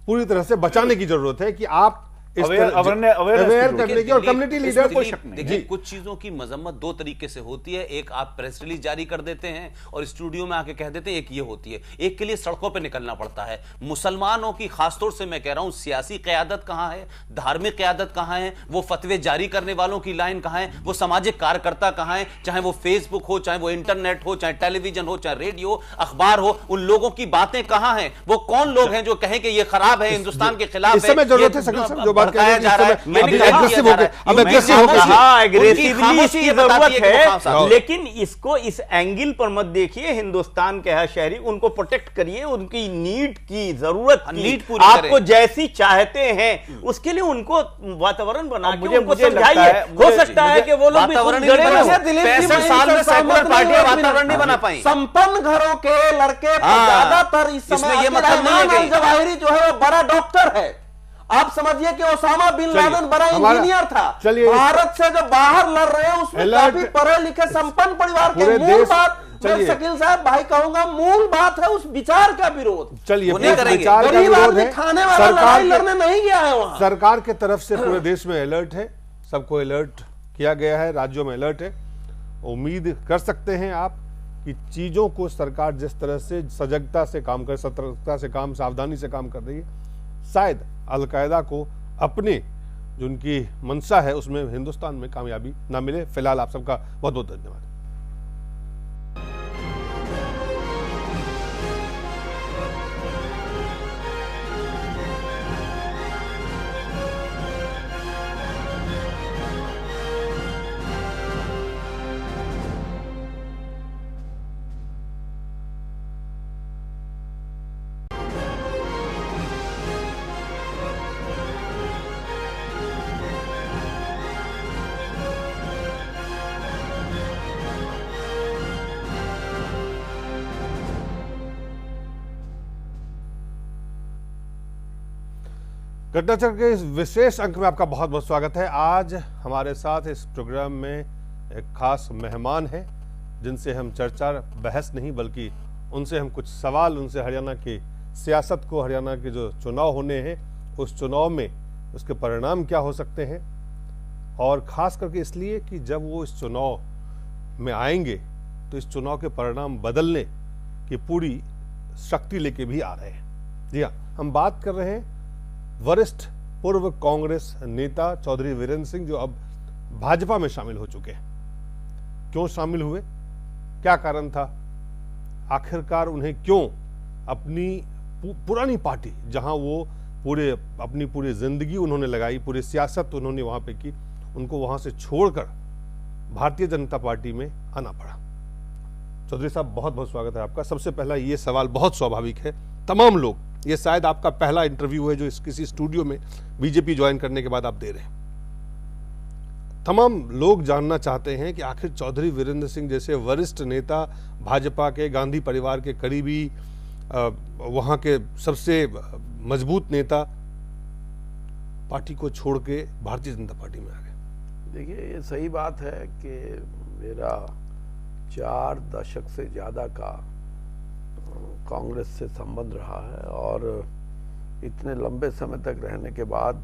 पूरी तरह से बचाने की जरूरत है कि आप अवेयर करने की, और कम्युनिटी लीडर को शक नहीं। देखिए, कुछ चीजों की मजम्मत दो तरीके से होती है। एक आप प्रेस रिलीज जारी कर देते हैं और स्टूडियो में आके कह देते हैं, एक ये होती है। एक के लिए सड़कों पे निकलना पड़ता है। मुसलमानों की खासतौर से मैं कह रहा हूं, सियासी क़यादत कहां है, धार्मिक क़यादत कहां है, वो फतवे जारी करने वालों की लाइन कहां है, वो सामाजिक कार्यकर्ता कहां है, चाहे वो फेसबुक हो, चाहे वो इंटरनेट हो, चाहे टेलीविजन हो, चाहे रेडियो अखबार हो, उन लोगों की बातें कहां हैं? वो कौन लोग हैं जो कहें कि ये खराब है, हिंदुस्तान के खिलाफ है? इस समय जरूरत है, जो भड़काया जा रहा है, मैंने कहा aggressive होके एग्रेसिवली इसकी जरूरत है, लेकिन इसको इस एंगल पर मत देखिए। हिंदुस्तान के हर शहरी, उनको प्रोटेक्ट करिए, उनकी नीड की जरूरत की नीड पूरी आपको जैसी चाहते हैं उसके लिए उनको वातावरण बना के उनको समझाइए। हो सकता है कि वो लोग भी खुद गड़े हुए हों। 65 साल में सेकुलर पार्टियां वातावरण नहीं बना पाई। संपन्न घरों के लड़के ज्यादातर इस समय ये मतलब नहीं है कि जवाहिरी जो है वो बड़ा डॉक्टर है। आप समझिए कि ओसामा बिन लादेन बड़ा इंजीनियर था। भारत से जो बाहर लड़ रहे हैं उसमें काफी पढ़े लिखे संपन्न परिवार के। मूल बात मैं शकील साहब भाई कहूंगा, मूल बात है उस विचार का विरोध। चलिए, विचार का विरोध है। खाने वाला लड़ाई लड़ने नहीं गया है वहां। सरकार के तरफ से पूरे देश में अलर्ट है, सबको अलर्ट किया गया है, राज्यों में अलर्ट है। उम्मीद कर सकते हैं आप कि चीजों को सरकार जिस तरह से सजगता से काम कर, सतर्कता से काम, सावधानी से काम कर रही है, शायद अलकायदा को अपने जो उनकी मंशा है उसमें हिंदुस्तान में कामयाबी ना मिले। फिलहाल आप सबका बहुत बहुत धन्यवाद। घटनाचक्र के इस विशेष अंक में आपका बहुत बहुत स्वागत है। आज हमारे साथ इस प्रोग्राम में एक खास मेहमान है जिनसे हम चर्चा, बहस नहीं बल्कि उनसे हम कुछ सवाल, उनसे हरियाणा की सियासत को, हरियाणा के जो चुनाव होने हैं उस चुनाव में उसके परिणाम क्या हो सकते हैं, और ख़ास करके इसलिए कि जब वो इस चुनाव में आएंगे तो इस चुनाव के परिणाम बदलने की पूरी शक्ति लेके भी आ रहे हैं। जी हाँ, हम बात कर रहे हैं वरिष्ठ पूर्व कांग्रेस नेता चौधरी वीरेंद्र सिंह, जो अब भाजपा में शामिल हो चुके हैं। क्यों शामिल हुए, क्या कारण था, आखिरकार उन्हें क्यों अपनी पुरानी पार्टी, जहां वो अपनी पूरी जिंदगी उन्होंने लगाई, पूरी सियासत उन्होंने वहां पे की, उनको वहां से छोड़कर भारतीय जनता पार्टी में आना पड़ा। चौधरी साहब, बहुत बहुत स्वागत है आपका। सबसे पहला ये सवाल बहुत स्वाभाविक है, तमाम लोग, ये शायद आपका पहला इंटरव्यू है जो किसी स्टूडियो में बीजेपी ज्वाइन करने के बाद आप दे रहे हैं। तमाम लोग जानना चाहते हैं कि आखिर चौधरी वीरेंद्र सिंह जैसे वरिष्ठ नेता, भाजपा के, गांधी परिवार के करीबी, वहां के सबसे मजबूत नेता, पार्टी को छोड़ के भारतीय जनता पार्टी में आ गए। देखिए, ये सही बात है कि मेरा 4 दशक से ज़्यादा का कांग्रेस से संबंध रहा है, और इतने लंबे समय तक रहने के बाद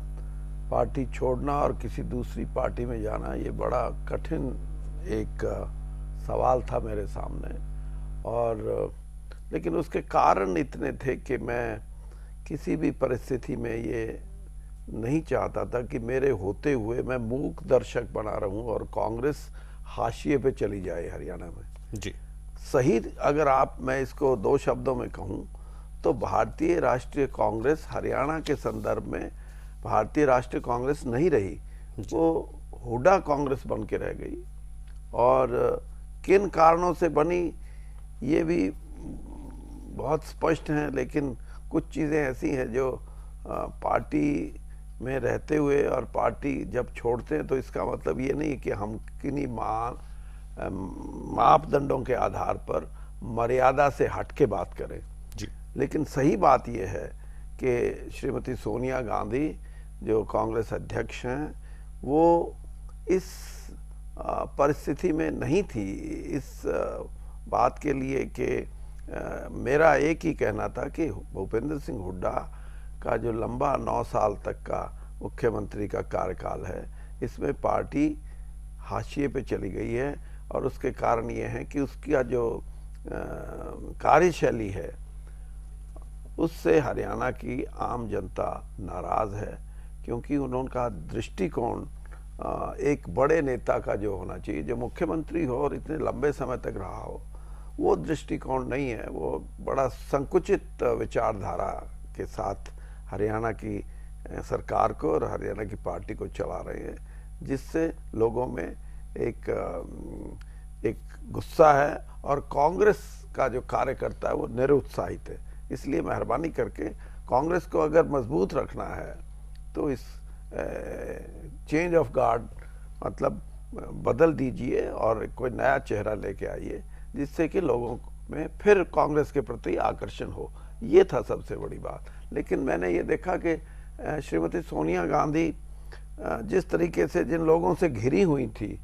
पार्टी छोड़ना और किसी दूसरी पार्टी में जाना, ये बड़ा कठिन एक सवाल था मेरे सामने। और लेकिन उसके कारण इतने थे कि मैं किसी भी परिस्थिति में ये नहीं चाहता था कि मेरे होते हुए मैं मूक दर्शक बना रहूं और कांग्रेस हाशिए पे चली जाए हरियाणा में। जी सही, अगर मैं इसको 2 शब्दों में कहूं तो भारतीय राष्ट्रीय कांग्रेस हरियाणा के संदर्भ में भारतीय राष्ट्रीय कांग्रेस नहीं रही, वो हुड्डा कांग्रेस बन के रह गई। और किन कारणों से बनी ये भी बहुत स्पष्ट हैं, लेकिन कुछ चीज़ें ऐसी हैं जो पार्टी में रहते हुए और पार्टी जब छोड़ते हैं तो इसका मतलब ये नहीं कि हम किन्हीं मापदंडों के आधार पर मर्यादा से हट के बात करें। जी। लेकिन सही बात यह है कि श्रीमती सोनिया गांधी जो कांग्रेस अध्यक्ष हैं, वो इस परिस्थिति में नहीं थी इस बात के लिए कि मेरा एक ही कहना था कि भूपेंद्र सिंह हुड्डा का जो लंबा 9 साल तक का मुख्यमंत्री का कार्यकाल है, इसमें पार्टी हाशिए पे चली गई है। और उसके कारण ये है कि उसका जो कार्यशैली है उससे हरियाणा की आम जनता नाराज़ है, क्योंकि उनका दृष्टिकोण एक बड़े नेता का जो होना चाहिए, जो मुख्यमंत्री हो और इतने लंबे समय तक रहा हो, वो दृष्टिकोण नहीं है। वो बड़ा संकुचित विचारधारा के साथ हरियाणा की सरकार को और हरियाणा की पार्टी को चला रहे हैं, जिससे लोगों में एक गुस्सा है और कांग्रेस का जो कार्यकर्ता है वो निरुत्साहित है। इसलिए मेहरबानी करके कांग्रेस को अगर मजबूत रखना है तो इस चेंज ऑफ गार्ड मतलब बदल दीजिए और कोई नया चेहरा लेके आइए, जिससे कि लोगों में फिर कांग्रेस के प्रति आकर्षण हो। ये था सबसे बड़ी बात। लेकिन मैंने ये देखा कि श्रीमती सोनिया गांधी जिस तरीके से जिन लोगों से घिरी हुई थी,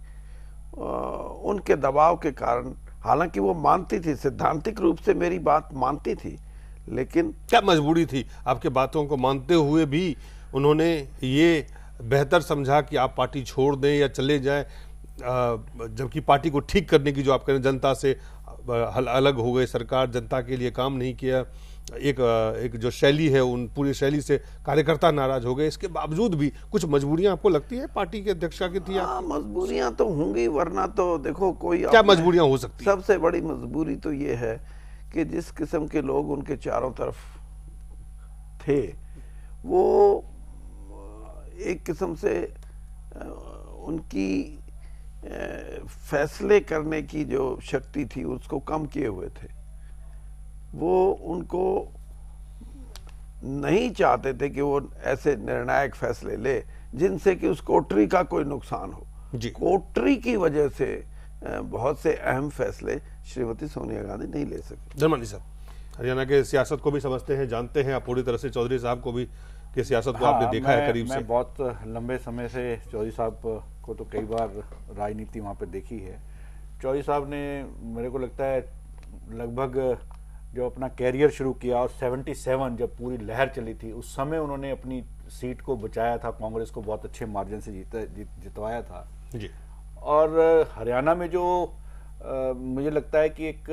उनके दबाव के कारण, हालांकि वो मानती थी, सिद्धांतिक रूप से मेरी बात मानती थी, लेकिन क्या मजबूरी थी? आपके बातों को मानते हुए भी उन्होंने ये बेहतर समझा कि आप पार्टी छोड़ दें या चले जाएं, जबकि पार्टी को ठीक करने की जो आप कह रहे हैं, जनता से अलग हो गए, सरकार जनता के लिए काम नहीं किया, एक जो शैली है उन पूरी शैली से कार्यकर्ता नाराज हो गए। इसके बावजूद भी कुछ मजबूरियां आपको लगती है पार्टी के अध्यक्षा की थी? मजबूरियां तो होंगी, वरना तो देखो कोई क्या मजबूरियां हो सकती? सबसे बड़ी मजबूरी तो ये है कि जिस किस्म के लोग उनके चारों तरफ थे, वो एक किस्म से उनकी फैसले करने की जो शक्ति थी उसको कम किए हुए थे। वो उनको नहीं चाहते थे कि वो ऐसे निर्णायक फैसले ले जिनसे कि उस कोटरी का कोई नुकसान हो। कोटरी की वजह से बहुत से अहम फैसले श्रीमती सोनिया गांधी नहीं ले सके। धर्मानी साहब, हरियाणा के सियासत को भी समझते हैं, जानते हैं आप पूरी तरह से। चौधरी साहब को भी के सियासत को आपने देखा है करीब से। मैं बहुत लंबे समय से चौधरी साहब को तो कई बार राजनीति वहाँ पे देखी है। चौधरी साहब ने, मेरे को लगता है, लगभग जो अपना कैरियर शुरू किया और 77 जब पूरी लहर चली थी उस समय उन्होंने अपनी सीट को बचाया था, कांग्रेस को बहुत अच्छे मार्जिन से जितवाया था जी। और हरियाणा में जो मुझे लगता है कि एक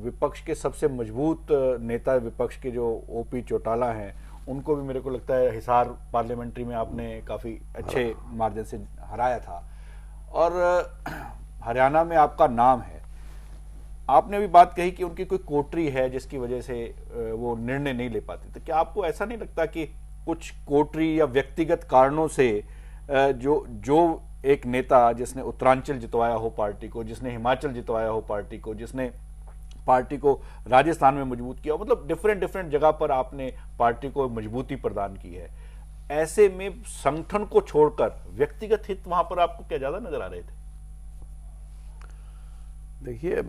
विपक्ष के सबसे मजबूत नेता विपक्ष के जो ओपी चौटाला हैं, उनको भी मेरे को लगता है हिसार पार्लियामेंट्री में आपने काफ़ी अच्छे मार्जिन से हराया था। और हरियाणा में आपका नाम है। आपने भी बात कही कि उनकी कोई कोटरी है जिसकी वजह से वो निर्णय नहीं ले पाते, तो क्या आपको ऐसा नहीं लगता कि कुछ कोटरी या व्यक्तिगत कारणों से जो एक नेता जिसने उत्तरांचल जितवाया हो पार्टी को, जिसने हिमाचल जितवाया हो पार्टी को, जिसने पार्टी को राजस्थान में मजबूत किया, मतलब डिफरेंट जगह पर आपने पार्टी को मजबूती प्रदान की है, ऐसे में संगठन को छोड़कर व्यक्तिगत हित वहां पर आपको क्या ज्यादा नजर आ रहे थे? देखिए,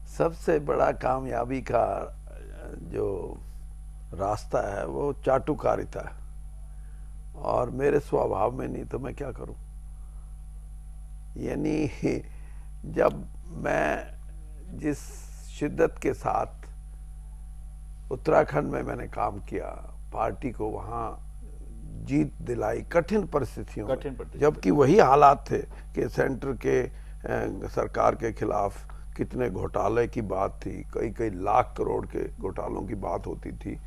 सबसे बड़ा कामयाबी का जो रास्ता है वो चाटुकारिता है, और मेरे स्वभाव में नहीं तो मैं क्या करूं। यानी जब मैं जिस शिद्दत के साथ उत्तराखंड में मैंने काम किया, पार्टी को वहां जीत दिलाई कठिन परिस्थितियों में, जबकि वही हालात थे कि सेंटर के सरकार के खिलाफ कितने घोटाले की बात थी, कई लाख करोड़ के घोटालों की बात होती थी,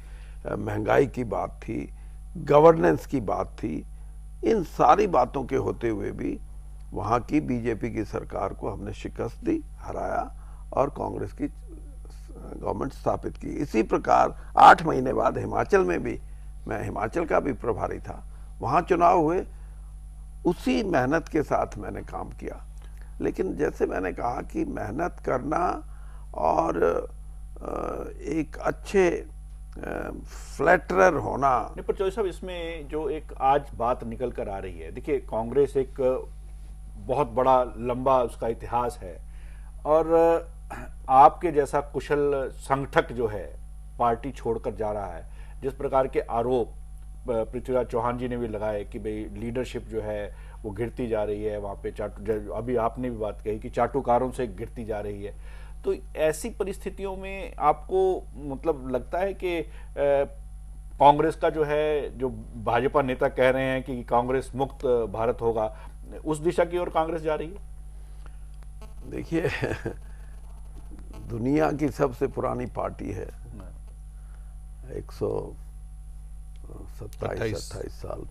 महंगाई की बात थी, गवर्नेंस की बात थी। इन सारी बातों के होते हुए भी वहाँ की बीजेपी की सरकार को हमने शिकस्त दी, हराया और कांग्रेस की गवर्नमेंट स्थापित की। इसी प्रकार 8 महीने बाद हिमाचल में भी, मैं हिमाचल का भी प्रभारी था, वहाँ चुनाव हुए, उसी मेहनत के साथ मैंने काम किया। लेकिन जैसे मैंने कहा कि मेहनत करना और एक अच्छे फ्लैटरर होना। नहीं, पर चौधरी साहब, इसमें जो एक आज बात निकल कर आ रही है, देखिए कांग्रेस एक बहुत बड़ा लंबा उसका इतिहास है, और आपके जैसा कुशल संगठक जो है पार्टी छोड़कर जा रहा है, जिस प्रकार के आरोप पृथ्वीराज चौहान जी ने भी लगाए कि भाई लीडरशिप जो है वो गिरती जा रही है वहाँ पे, अभी आपने भी बात कही कि चाटुकारों से गिरती जा रही है, तो ऐसी परिस्थितियों में आपको मतलब लगता है कि कांग्रेस का जो है, जो भाजपा नेता कह रहे हैं कि कांग्रेस मुक्त भारत होगा, उस दिशा की ओर कांग्रेस जा रही है? देखिए, दुनिया की सबसे पुरानी पार्टी है, 127-28 साल,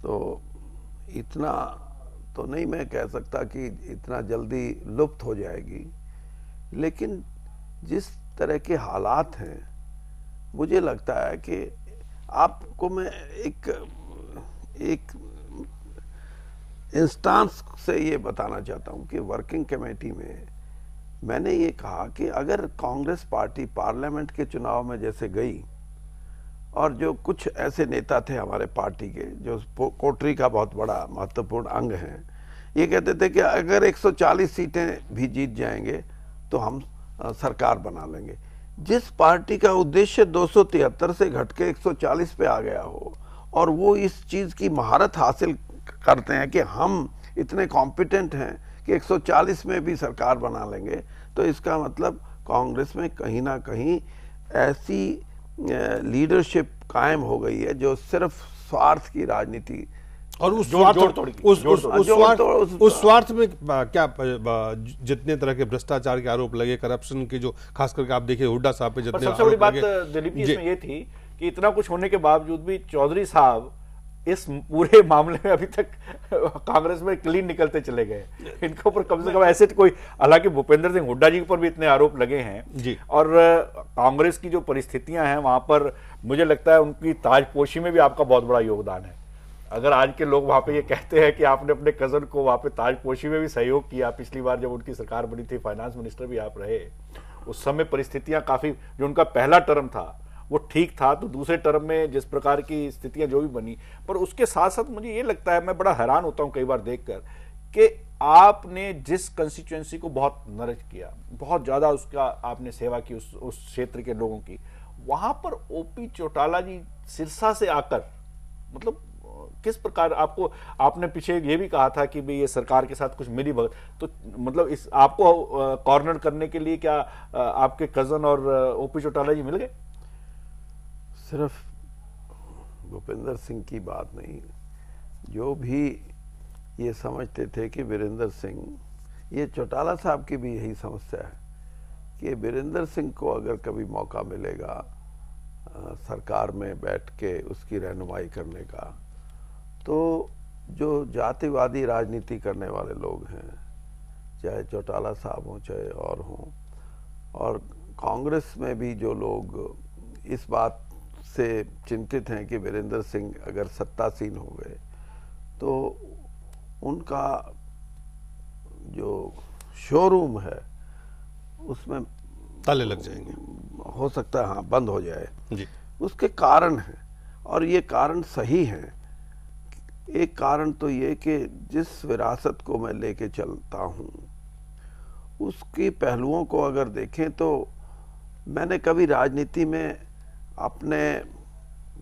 तो इतना तो नहीं मैं कह सकता कि इतना जल्दी लुप्त हो जाएगी, लेकिन जिस तरह के हालात हैं मुझे लगता है कि आपको मैं एक इंस्टांस से ये बताना चाहता हूं कि वर्किंग कमेटी में मैंने ये कहा कि अगर कांग्रेस पार्टी पार्लियामेंट के चुनाव में जैसे गई और जो कुछ ऐसे नेता थे हमारे पार्टी के जो कोटरी का बहुत बड़ा महत्वपूर्ण अंग हैं, ये कहते थे कि अगर 140 सीटें भी जीत जाएंगे तो हम सरकार बना लेंगे। जिस पार्टी का उद्देश्य 273 से घट के 140 पे आ गया हो और वो इस चीज की महारत हासिल करते हैं कि हम इतने कॉम्पिटेंट हैं कि 140 में भी सरकार बना लेंगे, तो इसका मतलब कांग्रेस में कहीं ना कहीं ऐसी लीडरशिप कायम हो गई है जो सिर्फ स्वार्थ की राजनीति और उस स्वार्थ में क्या जितने तरह के भ्रष्टाचार के आरोप लगे, करप्शन के जो खास करके आप देखिए हुड्डा साहब पे जितने सबसे बड़ी बात दिलीप जी इसमें ये थी कि इतना कुछ होने के बावजूद भी चौधरी साहब इस पूरे मामले में अभी तक कांग्रेस में क्लीन निकलते चले गए। इनके ऊपर कम से कम ऐसे कोई, हालांकि भूपेंद्र सिंह हुड्डा जी के ऊपर भी इतने आरोप लगे हैं जी, और कांग्रेस की जो परिस्थितियां हैं वहां पर मुझे लगता है उनकी ताजपोशी में भी आपका बहुत बड़ा योगदान है। अगर आज के लोग वहां पे ये कहते हैं कि आपने अपने कजन को वहां पे ताजपोशी में भी सहयोग किया, पिछली बार जब उनकी सरकार बनी थी फाइनेंस मिनिस्टर भी आप रहे, उस समय परिस्थितियां काफी, जो उनका पहला टर्म था वो ठीक था, तो दूसरे टर्म में जिस प्रकार की स्थितियां जो भी बनी, पर उसके साथ साथ मुझे ये लगता है, मैं बड़ा हैरान होता हूं कई बार देखकर कि आपने जिस कंस्टिट्यूएंसी को बहुत नर्च किया, बहुत ज्यादा उसका आपने सेवा की उस क्षेत्र के लोगों की, वहां पर ओपी चौटाला जी सिरसा से आकर, मतलब किस प्रकार आपको, आपने पीछे ये भी कहा था कि भाई ये सरकार के साथ कुछ मिली भगत, तो मतलब इस आपको कॉर्नर करने के लिए क्या आपके कजन और ओपी चौटाला जी मिल गए? सिर्फ भूपेंद्र सिंह की बात नहीं, जो भी ये समझते थे कि वीरेंद्र सिंह, ये चौटाला साहब की भी यही समस्या है कि वीरेंद्र सिंह को अगर कभी मौका मिलेगा सरकार में बैठ के उसकी रहनुमाई करने का, तो जो जातिवादी राजनीति करने वाले लोग हैं, चाहे चौटाला साहब हों चाहे और हों, और कांग्रेस में भी जो लोग इस बात से चिंतित हैं कि वीरेंद्र सिंह अगर सत्तासीन हो गए तो उनका जो शोरूम है उसमें ताले लग जाएंगे, हो सकता है हाँ बंद हो जाए जी। उसके कारण हैं और ये कारण सही हैं। एक कारण तो ये कि जिस विरासत को मैं लेके चलता हूँ उसकी पहलुओं को अगर देखें तो मैंने कभी राजनीति में अपने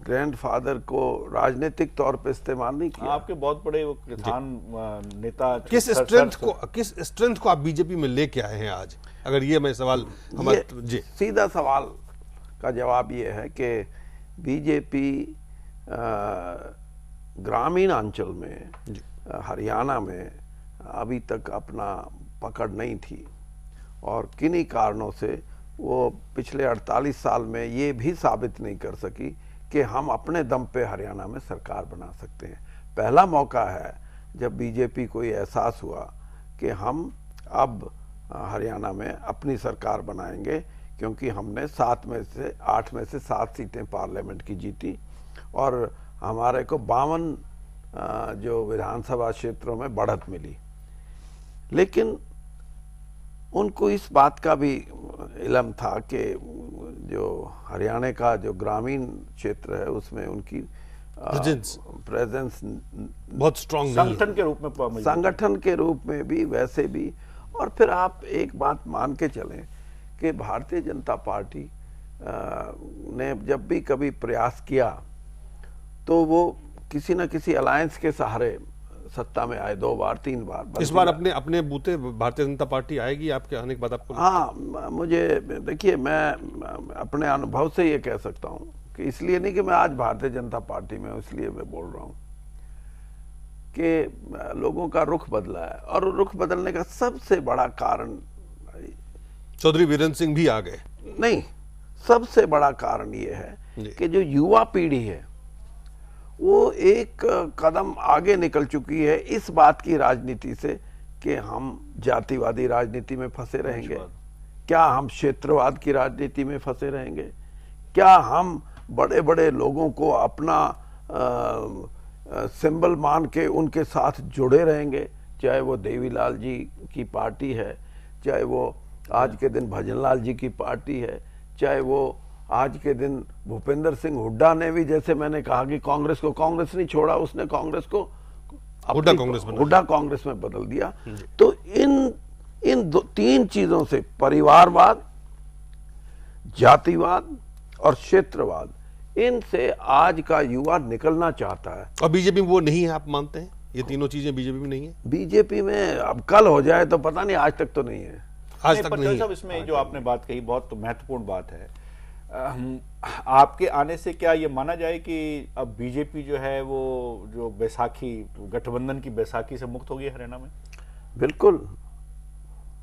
ग्रैंडफादर को राजनीतिक तौर पे इस्तेमाल नहीं किया। आपके बहुत बड़े वो किसान नेता, किस स्ट्रेंथ को आप बीजेपी में लेके आए हैं आज, अगर ये मैं सवाल जी सीधा सवाल का जवाब ये है कि बीजेपी ग्रामीण अंचल में हरियाणा में अभी तक अपना पकड़ नहीं थी और किन्हीं कारणों से वो पिछले 48 साल में ये भी साबित नहीं कर सकी कि हम अपने दम पे हरियाणा में सरकार बना सकते हैं। पहला मौका है जब बीजेपी को ये एहसास हुआ कि हम अब हरियाणा में अपनी सरकार बनाएंगे, क्योंकि हमने 8 में से 7 सीटें पार्लियामेंट की जीती और हमारे को 52 जो विधानसभा क्षेत्रों में बढ़त मिली। लेकिन उनको इस बात का भी इल्म था कि जो हरियाणा का जो ग्रामीण क्षेत्र है उसमें उनकी प्रेजेंस बहुत स्ट्रांग संगठन के रूप में, संगठन के रूप में भी, वैसे भी। और फिर आप एक बात मान के चलें कि भारतीय जनता पार्टी ने जब भी कभी प्रयास किया तो वो किसी न किसी अलायंस के सहारे सत्ता में आए, 2 बार 3 बार। इस बार अपने बूते भारतीय जनता पार्टी आएगी आपके आने के बाद आपको? हाँ, मुझे देखिए, मैं अपने अनुभव से ये कह सकता हूँ कि इसलिए नहीं कि मैं आज भारतीय जनता पार्टी में हूँ, इसलिए मैं बोल रहा हूँ कि लोगों का रुख बदला है और रुख बदलने का सबसे बड़ा कारण चौधरी वीरेंद्र सिंह भी आ गए नहीं, सबसे बड़ा कारण ये है कि जो युवा पीढ़ी है वो एक कदम आगे निकल चुकी है इस बात की राजनीति से कि हम जातिवादी राजनीति में फंसे रहेंगे, क्या हम क्षेत्रवाद की राजनीति में फंसे रहेंगे, क्या हम बड़े बड़े लोगों को अपना सिंबल मान के उनके साथ जुड़े रहेंगे? चाहे वो देवीलाल जी की पार्टी है, चाहे वो आज के दिन भजनलाल जी की पार्टी है, चाहे वो आज के दिन भूपेंद्र सिंह हुड्डा ने भी, जैसे मैंने कहा कि कांग्रेस नहीं छोड़ा, उसने कांग्रेस को हुड्डा कांग्रेस में बदल दिया। तो इन तीन चीजों से, परिवारवाद, जातिवाद और क्षेत्रवाद, इनसे आज का युवा निकलना चाहता है। और बीजेपी में वो नहीं है, आप मानते हैं? ये तीनों चीजें बीजेपी में नहीं है? बीजेपी में अब कल हो जाए तो पता नहीं, आज तक तो नहीं है। आज तक नहीं। साहब, इसमें जो आपने बात कही बहुत महत्वपूर्ण बात है। आपके आने से क्या ये माना जाए कि अब बीजेपी जो है वो जो बैसाखी गठबंधन की बैसाखी से मुक्त हो गई हरियाणा में? बिल्कुल,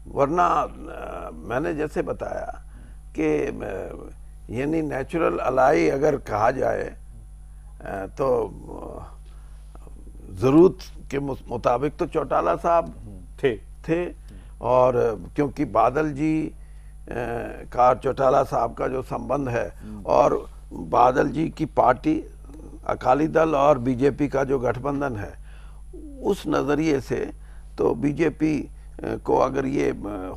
वरना मैंने जैसे बताया कि यानी नेचुरल अलाई अगर कहा जाए तो जरूरत के मुताबिक तो चौटाला साहब थे और क्योंकि बादल जी का चौटाला साहब का जो संबंध है और बादल जी की पार्टी अकाली दल और बीजेपी का जो गठबंधन है, उस नज़रिए से तो बीजेपी को अगर ये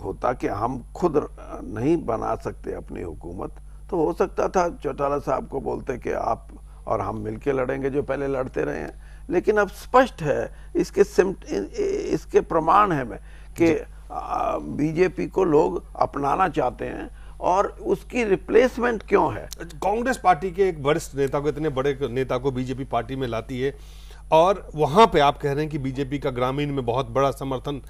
होता कि हम खुद नहीं बना सकते अपनी हुकूमत, तो हो सकता था चौटाला साहब को बोलते कि आप और हम मिलके लड़ेंगे जो पहले लड़ते रहे हैं। लेकिन अब स्पष्ट है, इसके प्रमाण है में कि बीजेपी को लोग अपनाना चाहते हैं और उसकी रिप्लेसमेंट क्यों है? कांग्रेस पार्टी के एक वरिष्ठ नेता को, इतने बड़े नेता को बीजेपी पार्टी में लाती है और वहां पे आप कह रहे हैं कि बीजेपी का ग्रामीण में बहुत बड़ा समर्थन,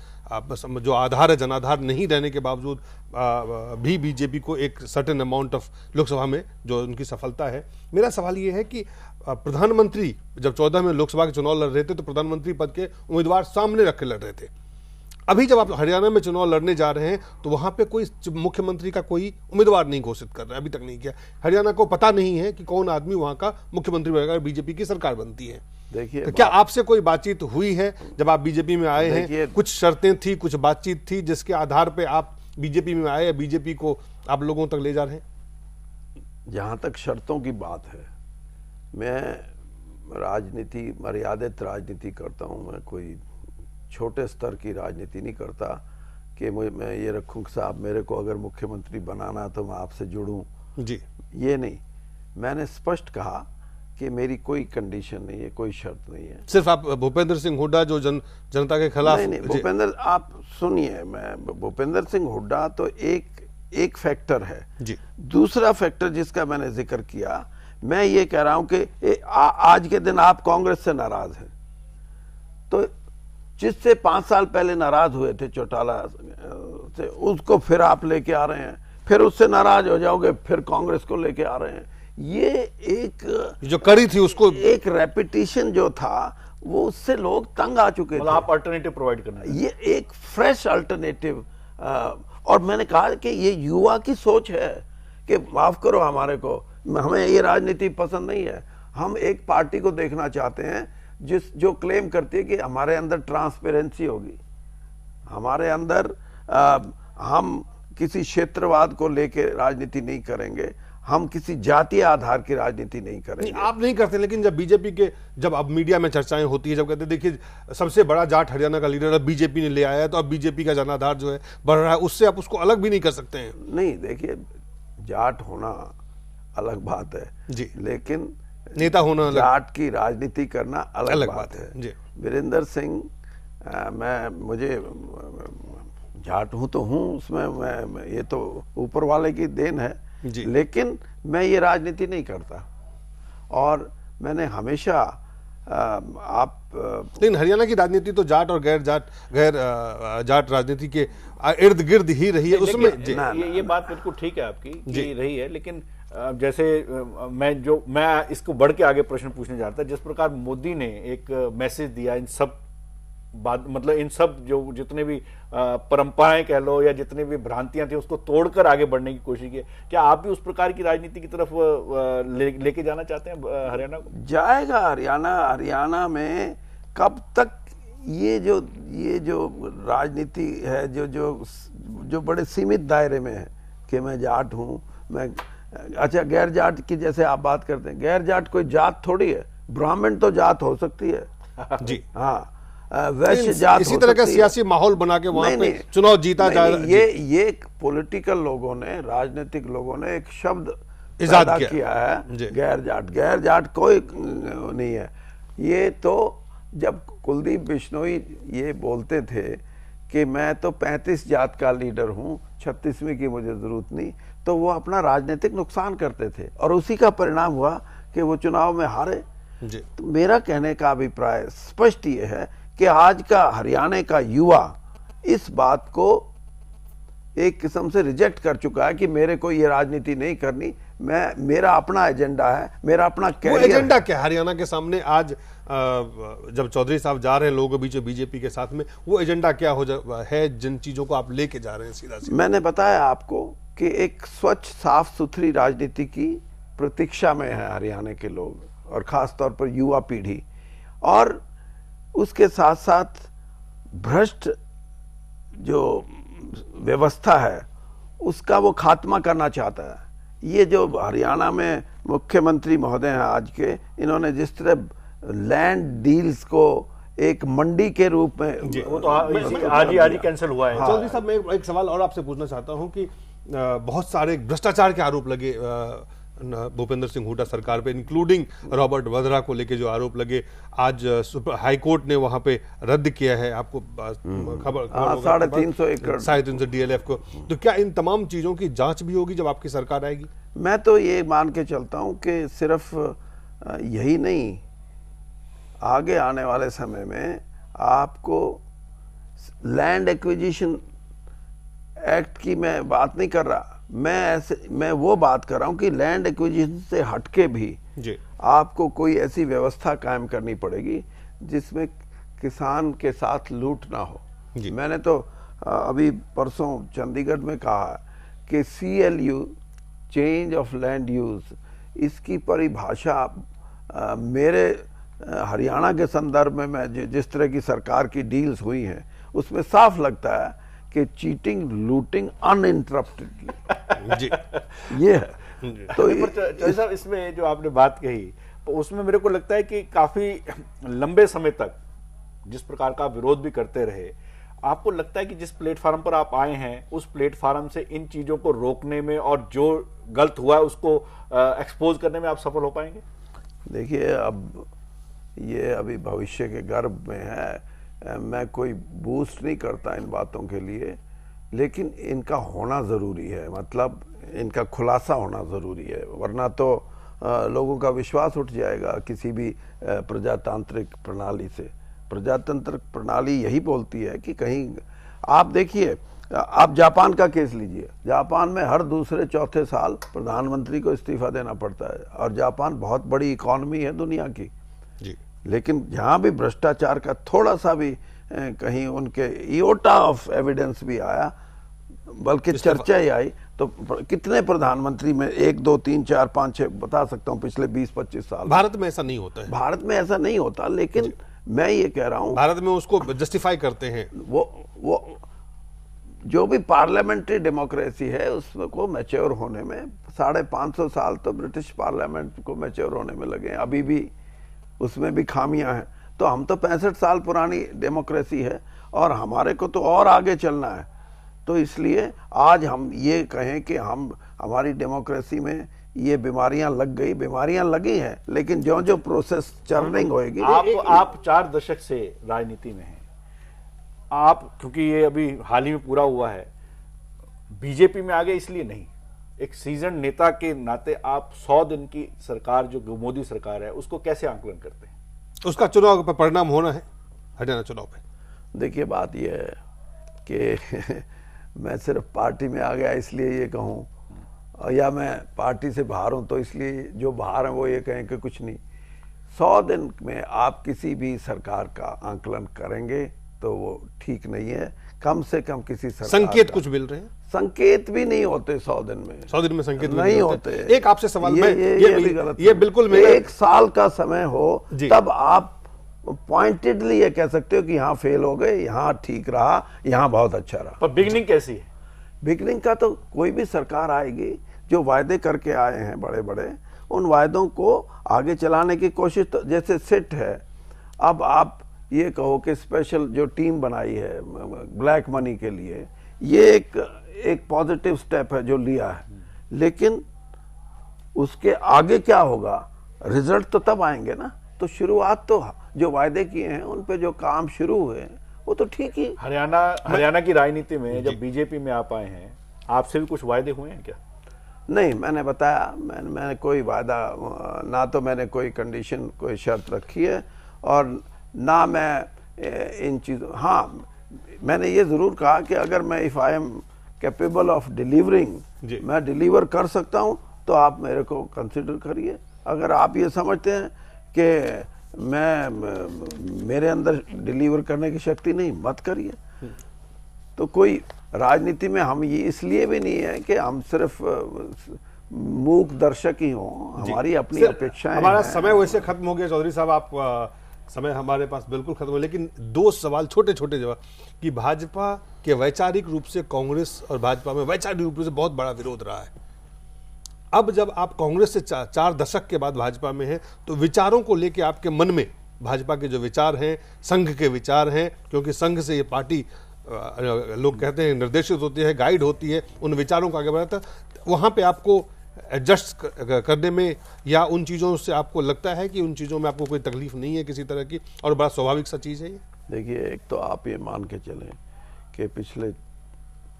जो आधार है जनाधार नहीं रहने के बावजूद भी बीजेपी को एक सर्टेन अमाउंट ऑफ लोकसभा में जो उनकी सफलता है। मेरा सवाल ये है कि प्रधानमंत्री जब 14 में लोकसभा के चुनाव लड़ रहे थे तो प्रधानमंत्री पद के उम्मीदवार सामने रख के लड़ रहे थे। अभी जब आप हरियाणा में चुनाव लड़ने जा रहे हैं तो वहां पे कोई मुख्यमंत्री का कोई उम्मीदवार नहीं घोषित कर रहा है, अभी तक नहीं किया। हरियाणा को पता नहीं है कि कौन आदमी वहां का मुख्यमंत्री बनेगा, बीजेपी की सरकार बनती है। देखिए, तो क्या आपसे कोई बातचीत हुई है जब आप बीजेपी में आए हैं? कुछ शर्तें थी, कुछ बातचीत थी जिसके आधार पे आप बीजेपी में आए या बीजेपी को आप लोगों तक ले जा रहे हैं? जहां तक शर्तों की बात है, मैं राजनीति, मर्यादित राजनीति करता हूं। मैं कोई छोटे स्तर की राजनीति नहीं करता कि मैं ये रखूं कि साहब मेरे को अगर मुख्यमंत्री बनाना तो मैं आपसे जुड़ूं जी। ये नहीं, मैंने स्पष्ट कहा कि मेरी कोई कंडीशन नहीं है, कोई शर्त नहीं है। सिर्फ आप भूपेंद्र सिंह हुड्डा जो जनता के खिलाफ नहीं, भूपेंद्र, आप सुनिए, मैं भूपेंद्र सिंह हुड्डा तो एक फैक्टर है जी। दूसरा फैक्टर जिसका मैंने जिक्र किया, मैं ये कह रहा हूं कि आज के दिन आप कांग्रेस से नाराज हैं, तो जिससे 5 साल पहले नाराज हुए थे चौटाला से, उसको फिर आप लेके आ रहे हैं, फिर उससे नाराज हो जाओगे, फिर कांग्रेस को लेके आ रहे हैं। ये एक जो करी थी उसको एक रेपिटेशन जो था वो, उससे लोग तंग आ चुके थे। आप अल्टरनेटिव प्रोवाइड करना है। ये एक फ्रेश अल्टरनेटिव, और मैंने कहा कि ये युवा की सोच है कि माफ करो हमारे को, हमें ये राजनीति पसंद नहीं है। हम एक पार्टी को देखना चाहते हैं जो क्लेम करती है कि हमारे अंदर ट्रांसपेरेंसी होगी, हमारे अंदर हम किसी क्षेत्रवाद को लेके राजनीति नहीं करेंगे, हम किसी जातीय आधार की राजनीति नहीं करेंगे। नहीं, आप नहीं करते, लेकिन जब बीजेपी के, जब अब मीडिया में चर्चाएं होती है, जब कहते देखिए सबसे बड़ा जाट हरियाणा का लीडर अब बीजेपी ने ले आया है, तो अब बीजेपी का जनाधार जो है बढ़ रहा है, उससे आप उसको अलग भी नहीं कर सकते हैं। नहीं, देखिए, जाट होना अलग बात है जी, लेकिन नेता होना, जाट की राजनीति करना अलग बात है जी। वीरेंद्र सिंह, मुझे जाट हूं तो हूं, उसमें ये तो ऊपर वाले की देन है जी। लेकिन मैं ये राजनीति नहीं करता और मैंने हमेशा लेकिन हरियाणा की राजनीति तो जाट और गैर जाट राजनीति के इर्द गिर्द ही रही है। उसमें ये बात बिल्कुल ठीक है आपकी कि रही है, लेकिन जैसे मैं इसको बढ़ के आगे प्रश्न पूछने जा रहा था। जिस प्रकार मोदी ने एक मैसेज दिया इन सब बात, मतलब इन सब जो जितने भी परंपराएं कह लो या जितने भी भ्रांतियां थी उसको तोड़कर आगे बढ़ने की कोशिश की, क्या आप भी उस प्रकार की राजनीति की तरफ लेके जाना चाहते हैं हरियाणा को? जाएगा हरियाणा में कब तक ये जो राजनीति है जो बड़े सीमित दायरे में है कि मैं जाट हूं, मैं अच्छा, गैर जाट की जैसे आप बात करते हैं, गैर जाट कोई जात थोड़ी है, ब्राह्मण तो जात हो सकती है जी। हाँ, वैश्य जात इसी हो तरह का सकती है। सियासी माहौल बना के वहां पे चुनाव जीता नहीं, जाए। ये पॉलिटिकल लोगों ने, राजनीतिक लोगों ने एक शब्द इजाद पैदा किया है, जी। गैर जाट। गैर जाट कोई नहीं है। ये तो जब कुलदीप बिश्नोई ये बोलते थे कि मैं तो 35 जात का लीडर हूँ, 36वीं की मुझे जरूरत नहीं, तो वो अपना राजनीतिक नुकसान करते थे और उसी का परिणाम हुआ कि वो चुनाव में हारे जी। तो मेरा कहने का अभिप्राय स्पष्ट ये है कि आज का हरियाणा का युवा इस बात को एक किस्म से रिजेक्ट कर चुका है कि मेरे को ये राजनीति नहीं करनी, मेरा अपना एजेंडा है, मेरा अपना कैरियर। वो एजेंडा क्या हरियाणा के सामने आज जब चौधरी साहब जा रहे हैं लोगों के बीच बीजेपी के साथ में, वो एजेंडा क्या है जिन चीजों को आप लेके जा रहे हैं? सीधा सीधा मैंने बताया आपको कि एक स्वच्छ साफ सुथरी राजनीति की प्रतीक्षा में है हरियाणा के लोग और खास तौर पर युवा पीढ़ी, और उसके साथ साथ भ्रष्ट जो व्यवस्था है उसका वो खात्मा करना चाहता है। ये जो हरियाणा में मुख्यमंत्री महोदय हैं आज के, इन्होंने जिस तरह लैंड डील्स को एक मंडी के रूप में, वो तो आज ही कैंसिल हुआ है। चौधरी साहब, मैं एक सवाल और आपसे पूछना चाहता हूं कि बहुत सारे भ्रष्टाचार के आरोप लगे भूपेंद्र सिंह हुड्डा सरकार पे, इंक्लूडिंग रॉबर्ट वड्रा को लेके जो आरोप लगे, आज हाई कोर्ट ने वहां पे रद्द किया है, आपको खबर 350 एकड़ 350 डीएलएफ को। तो क्या इन तमाम चीजों की जांच भी होगी जब आपकी सरकार आएगी? मैं तो ये मान के चलता हूं कि सिर्फ यही नहीं, आगे आने वाले समय में आपको लैंड एक्विजिशन एक्ट की मैं बात नहीं कर रहा, मैं वो बात कर रहा हूं कि लैंड एक्विजिशन से हटके भी जी। आपको कोई ऐसी व्यवस्था कायम करनी पड़ेगी जिसमें किसान के साथ लूट ना हो। मैंने तो अभी परसों चंडीगढ़ में कहा कि CLU, change of land use, इसकी परिभाषा मेरे हरियाणा के संदर्भ में मैं जिस तरह की सरकार की डील्स हुई हैं उसमें साफ लगता है कि चीटिंग, लूटिंग अनइंटरप्टेडली जी ये है। तो साहब, इसमें जो आपने बात कही उसमें मेरे को लगता है कि काफी लंबे समय तक जिस प्रकार का विरोध भी करते रहे, आपको लगता है कि जिस प्लेटफार्म पर आप आए हैं उस प्लेटफार्म से इन चीजों को रोकने में और जो गलत हुआ है उसको एक्सपोज करने में आप सफल हो पाएंगे? देखिए, अब ये अभी भविष्य के गर्भ में है, मैं कोई बूस्ट नहीं करता इन बातों के लिए, लेकिन इनका होना ज़रूरी है, मतलब इनका खुलासा होना ज़रूरी है, वरना तो लोगों का विश्वास उठ जाएगा किसी भी प्रजातांत्रिक प्रणाली से। प्रजातंत्र प्रणाली यही बोलती है कि कहीं, आप देखिए, आप जापान का केस लीजिए, जापान में हर दूसरे चौथे साल प्रधानमंत्री को इस्तीफा देना पड़ता है, और जापान बहुत बड़ी इकॉनमी है दुनिया की जी। लेकिन जहां भी भ्रष्टाचार का थोड़ा सा भी कहीं उनके इयोटा ऑफ एविडेंस भी आया, बल्कि चर्चा ही आई, तो कितने प्रधानमंत्री में 1 2 3 4 5 6 बता सकता हूं पिछले 20-25 साल। भारत में ऐसा नहीं होता है। भारत में ऐसा नहीं होता, लेकिन मैं ये कह रहा हूं, भारत में उसको जस्टिफाई करते हैं। वो जो भी पार्लियामेंट्री डेमोक्रेसी है उसको मैच्योर होने में 550 साल तो ब्रिटिश पार्लियामेंट को मैच्योर होने में लगे, अभी भी उसमें भी खामियां हैं। तो हम तो 65 साल पुरानी डेमोक्रेसी है और हमारे को तो और आगे चलना है। तो इसलिए आज हम ये कहें कि हमारी डेमोक्रेसी में ये बीमारियां लग गई, बीमारियां लगी हैं, लेकिन जो जो प्रोसेस चर्निंग होएगी। आप 4 दशक से राजनीति में हैं, आप, क्योंकि ये अभी हाल ही में पूरा हुआ है, बीजेपी में आ गए इसलिए नहीं, एक सीजन नेता के नाते आप 100 दिन की सरकार जो मोदी सरकार है उसको कैसे आंकलन करते हैं? उसका चुनाव पर परिणाम होना है, हरियाणा चुनाव पे। देखिए, बात यह है कि मैं सिर्फ पार्टी में आ गया इसलिए ये कहूँ, या मैं पार्टी से बाहर हूँ तो इसलिए जो बाहर हैं वो ये कहें कि कुछ नहीं। 100 दिन में आप किसी भी सरकार का आंकलन करेंगे तो वो ठीक नहीं है। कम से कम किसी सरकार संकेत कुछ मिल रहे हैं, संकेत भी नहीं होते 100 दिन में। 100 दिन में संकेत नहीं होते। एक आपसे सवाल, ये बिल्कुल मेरा 1 साल का समय हो तब आप पॉइंटेडली ये कह सकते हो कि यहाँ फेल हो गए, यहाँ ठीक रहा, यहाँ बहुत अच्छा रहा। पर बिगनिंग कैसी है? बिगनिंग का तो कोई भी सरकार आएगी, जो वायदे करके आए हैं बड़े बड़े, उन वायदों को आगे चलाने की कोशिश, तो जैसे सिट है, अब आप ये कहो कि स्पेशल जो टीम बनाई है ब्लैक मनी के लिए, ये एक पॉजिटिव स्टेप है जो लिया है, लेकिन उसके आगे क्या होगा, रिजल्ट तो तब आएंगे ना। तो शुरुआत तो जो वायदे किए हैं उन पे जो काम शुरू हुए वो तो ठीक ही। हरियाणा की राजनीति में जब बीजेपी में आप आए हैं, आपसे भी कुछ वायदे हुए हैं क्या? नहीं, मैंने बताया, मैंने कोई वादा, ना तो मैंने कोई कंडीशन, कोई शर्त रखी है, और ना मैं इन चीज़ों, हाँ मैंने ये ज़रूर कहा कि अगर मैं if I am capable of delivering, मैं डिलीवर कर सकता हूँ, तो आप मेरे को कंसिडर करिए। अगर आप ये समझते हैं कि मेरे अंदर डिलीवर करने की शक्ति नहीं, मत करिए। तो कोई राजनीति में हम ये इसलिए भी नहीं है कि हम सिर्फ मूक दर्शक ही हों, हमारी अपनी अपेक्षाएं। हमारा समय वैसे खत्म हो गया चौधरी साहब, आप समय हमारे पास बिल्कुल खत्म हो, लेकिन दो सवाल छोटे छोटे जवाब कि भाजपा के वैचारिक रूप से कांग्रेस और भाजपा में वैचारिक रूप से बहुत बड़ा विरोध रहा है। अब जब आप कांग्रेस से 4 दशक के बाद भाजपा में हैं, तो विचारों को लेके आपके मन में भाजपा के जो विचार हैं, संघ के विचार हैं, क्योंकि संघ से ये पार्टी लोग कहते हैं निर्देशित होती है, गाइड होती है, उन विचारों को आगे बढ़ाता, वहाँ पे आपको एडजस्ट करने में या उन चीज़ों से आपको लगता है कि उन चीज़ों में आपको कोई तकलीफ नहीं है किसी तरह की, और बड़ा स्वाभाविक सा चीज़ है ये? देखिए, एक तो आप ये मान के चलें कि पिछले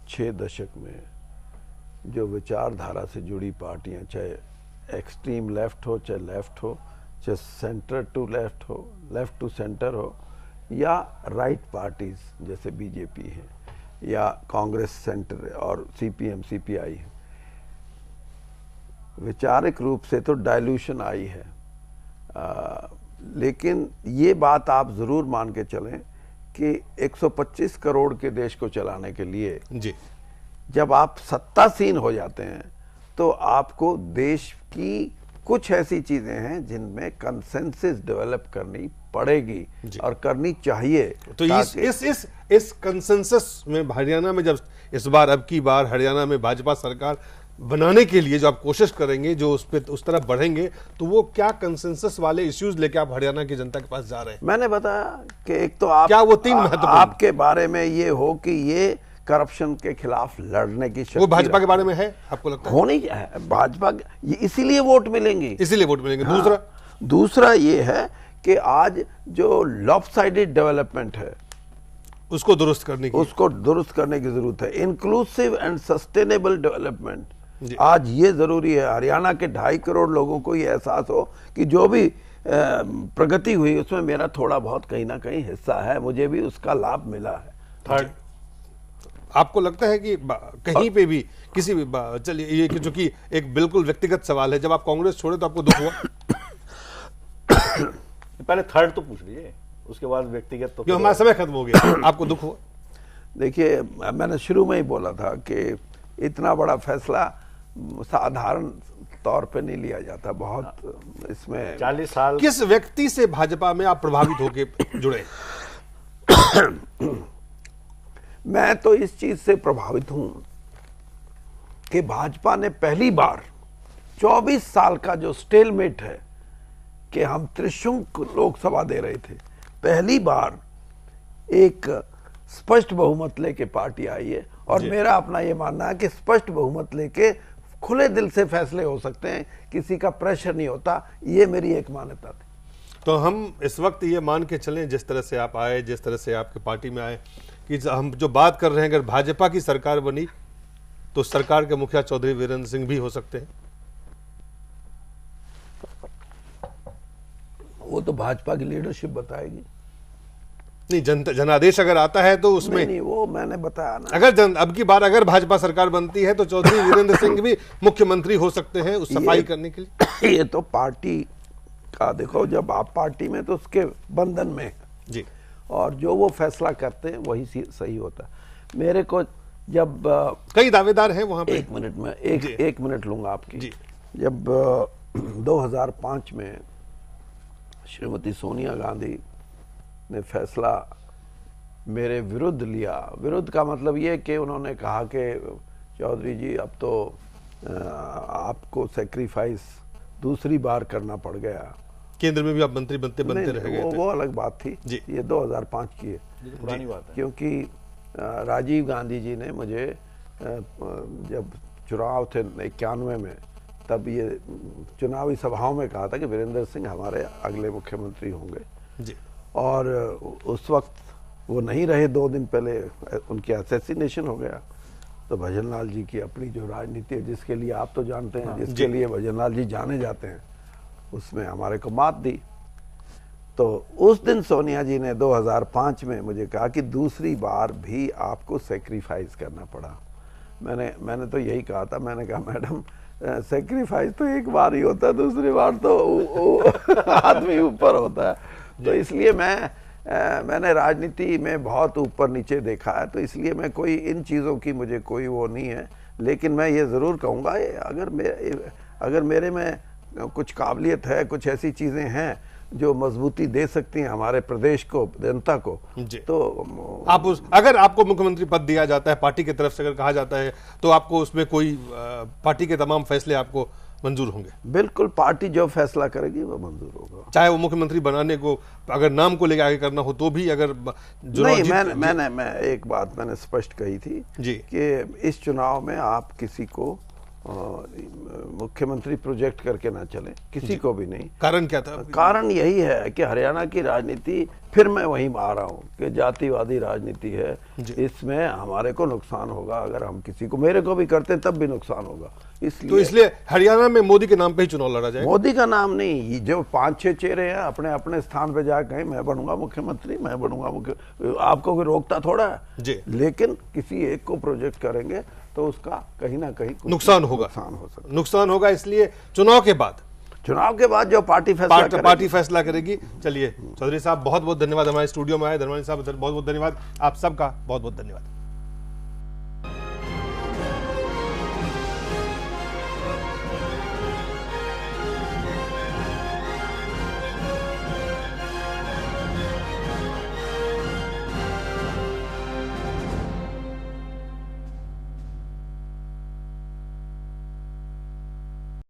6 दशक में जो विचारधारा से जुड़ी पार्टियां, चाहे एक्सट्रीम लेफ्ट हो, चाहे लेफ्ट हो, चाहे सेंटर टू लेफ्ट हो, लेफ्ट टू सेंटर हो, या राइट पार्टीज जैसे बीजेपी है या कांग्रेस सेंटर और सीपीएम सीपीआई है, वैचारिक रूप से तो डाइल्यूशन आई है। लेकिन ये बात आप ज़रूर मान के चलें कि 125 करोड़ के देश को चलाने के लिए जी, जब आप सत्तासीन हो जाते हैं, तो आपको देश की कुछ ऐसी चीजें हैं जिनमें कंसेंसस डेवलप करनी पड़ेगी और करनी चाहिए। तो इस कंसेंसस में हरियाणा में जब इस बार अब की बार हरियाणा में भाजपा सरकार बनाने के लिए जो आप कोशिश करेंगे, जो उस तरफ बढ़ेंगे, तो वो क्या कंसेंसस वाले इश्यूज लेके आप हरियाणा की जनता के पास जा रहे हैं? मैंने बताया कि एक तो आप क्या वो 3 महत्वपूर्ण आपके बारे में ये हो कि ये करप्शन के खिलाफ लड़ने की शक्ति, वो भाजपा के बारे में है, आपको लगता है? होनी है भाजपा, इसीलिए वोट मिलेंगे, इसीलिए वोट मिलेंगे। हाँ, दूसरा ये है कि आज जो लॉपसाइडेड डेवलपमेंट है उसको दुरुस्त करने की जरूरत है। इंक्लूसिव एंड सस्टेनेबल डेवलपमेंट, आज ये जरूरी है। हरियाणा के 2.5 करोड़ लोगों को ये एहसास हो कि जो भी प्रगति हुई उसमें मेरा थोड़ा बहुत कहीं ना कहीं हिस्सा है, मुझे भी उसका लाभ मिला है। थर्ड, आपको लगता है कि कहीं पे भी किसी भी, चलिए ये कि चूंकि एक बिल्कुल व्यक्तिगत सवाल है, जब आप कांग्रेस छोड़े तो आपको दुख हुआ? पहले थर्ड तो पूछ लीजिए, उसके बाद व्यक्तिगत। तो हमारा समय खत्म हो गया, आपको दुख हुआ? देखिए, मैंने शुरू में ही बोला था कि इतना बड़ा फैसला साधारण तौर पे नहीं लिया जाता, बहुत इसमें 40 साल। किस व्यक्ति से भाजपा में आप प्रभावित होकर जुड़े? मैं तो इस चीज से प्रभावित हूं कि भाजपा ने पहली बार 24 साल का जो स्टेलमेट है कि हम त्रिशंकु लोकसभा दे रहे थे, पहली बार एक स्पष्ट बहुमत लेके पार्टी आई है। और मेरा अपना ये मानना है कि स्पष्ट बहुमत लेके खुले दिल से फैसले हो सकते हैं, किसी का प्रेशर नहीं होता, ये मेरी एक मान्यता थी। तो हम इस वक्त ये मान के चलें, जिस तरह से आप आए, जिस तरह से आपके पार्टी में आए, कि हम जो बात कर रहे हैं, अगर भाजपा की सरकार बनी तो सरकार के मुखिया चौधरी वीरेंद्र सिंह भी हो सकते हैं? वो तो भाजपा की लीडरशिप बताएगी। नहीं, जनादेश अगर आता है तो उसमें नहीं, वो मैंने बताया ना, अगर अब की बार अगर भाजपा सरकार बनती है तो चौधरी वीरेंद्र सिंह भी मुख्यमंत्री हो सकते हैं उस सफाई करने के लिए। ये तो पार्टी का देखो, जब आप पार्टी में तो उसके बंधन में जी, और जो वो फैसला करते हैं वही सही होता है। मेरे को जब कई दावेदार हैं वहां पे। एक मिनट में एक मिनट लूंगा आपकी जी। जब 2005 में श्रीमती सोनिया गांधी ने फैसला मेरे विरुद्ध लिया, विरुद्ध का मतलब ये कि उन्होंने कहा कि चौधरी जी अब तो आपको सेक्रीफाइस दूसरी बार करना पड़ गया। केंद्र में भी आप मंत्री बनते नहीं, रह गए थे। वो अलग बात थी जी। ये 2005 की है, पुरानी बात है। क्योंकि राजीव गांधी जी ने मुझे जब चुनाव थे 91 में, तब ये चुनावी सभाओं में कहा था कि वीरेंद्र सिंह हमारे अगले मुख्यमंत्री होंगे जी। और उस वक्त वो नहीं रहे, 2 दिन पहले उनके असैसिनेशन हो गया। तो भजनलाल जी की अपनी जो राजनीति है, जिसके लिए आप तो जानते हैं, जिसके लिए भजनलाल जी जाने जाते हैं, उसमें हमारे को मात दी। तो उस दिन सोनिया जी ने 2005 में मुझे कहा कि दूसरी बार भी आपको सेक्रीफाइस करना पड़ा। मैंने तो यही कहा था, मैंने कहा मैडम सेक्रीफाइस तो एक बार ही होता है, दूसरी बार तो आदमी ऊपर होता है। तो इसलिए मैंने राजनीति में बहुत ऊपर नीचे देखा है, तो इसलिए मैं कोई इन चीज़ों की मुझे कोई वो नहीं है। लेकिन मैं ये ज़रूर कहूँगा, अगर मेरे में कुछ काबिलियत है, कुछ ऐसी चीज़ें हैं जो मजबूती दे सकती हैं हमारे प्रदेश को, जनता को, तो आप अगर आपको मुख्यमंत्री पद दिया जाता है पार्टी की तरफ से, अगर कहा जाता है, तो आपको उसमें कोई पार्टी के तमाम फैसले आपको मंजूर होंगे? बिल्कुल, पार्टी जो फैसला करेगी वो मंजूर होगा। चाहे वो मुख्यमंत्री बनाने को, अगर नाम को लेकर आगे करना हो तो भी, अगर नहीं, मैं एक बात मैंने स्पष्ट कही थी जी कि इस चुनाव में आप किसी को मुख्यमंत्री प्रोजेक्ट करके ना चले, किसी को भी नहीं। कारण क्या था? कारण यही है कि हरियाणा की राजनीति, फिर मैं वहीं आ रहा हूँ कि जातिवादी राजनीति है, इसमें हमारे को नुकसान होगा। अगर हम किसी को, मेरे को भी करते तब भी नुकसान होगा। इसलिए हरियाणा में मोदी के नाम पे ही चुनाव लड़ा जाए। मोदी का नाम नहीं, जो 5-6 चेहरे हैं अपने अपने स्थान पे जाकर कहें मैं बनूंगा मुख्यमंत्री, मैं बनूंगा आपको कोई रोकता थोड़ा है जी। लेकिन किसी एक को प्रोजेक्ट करेंगे तो उसका कहीं ना कहीं नुकसान होगा, नुकसान होगा। इसलिए चुनाव के बाद जो पार्टी फैसला करेगी। चलिए चौधरी साहब, बहुत बहुत धन्यवाद, हमारे स्टूडियो में आए। धर्मानी साहब, बहुत बहुत धन्यवाद। आप सबका बहुत बहुत धन्यवाद।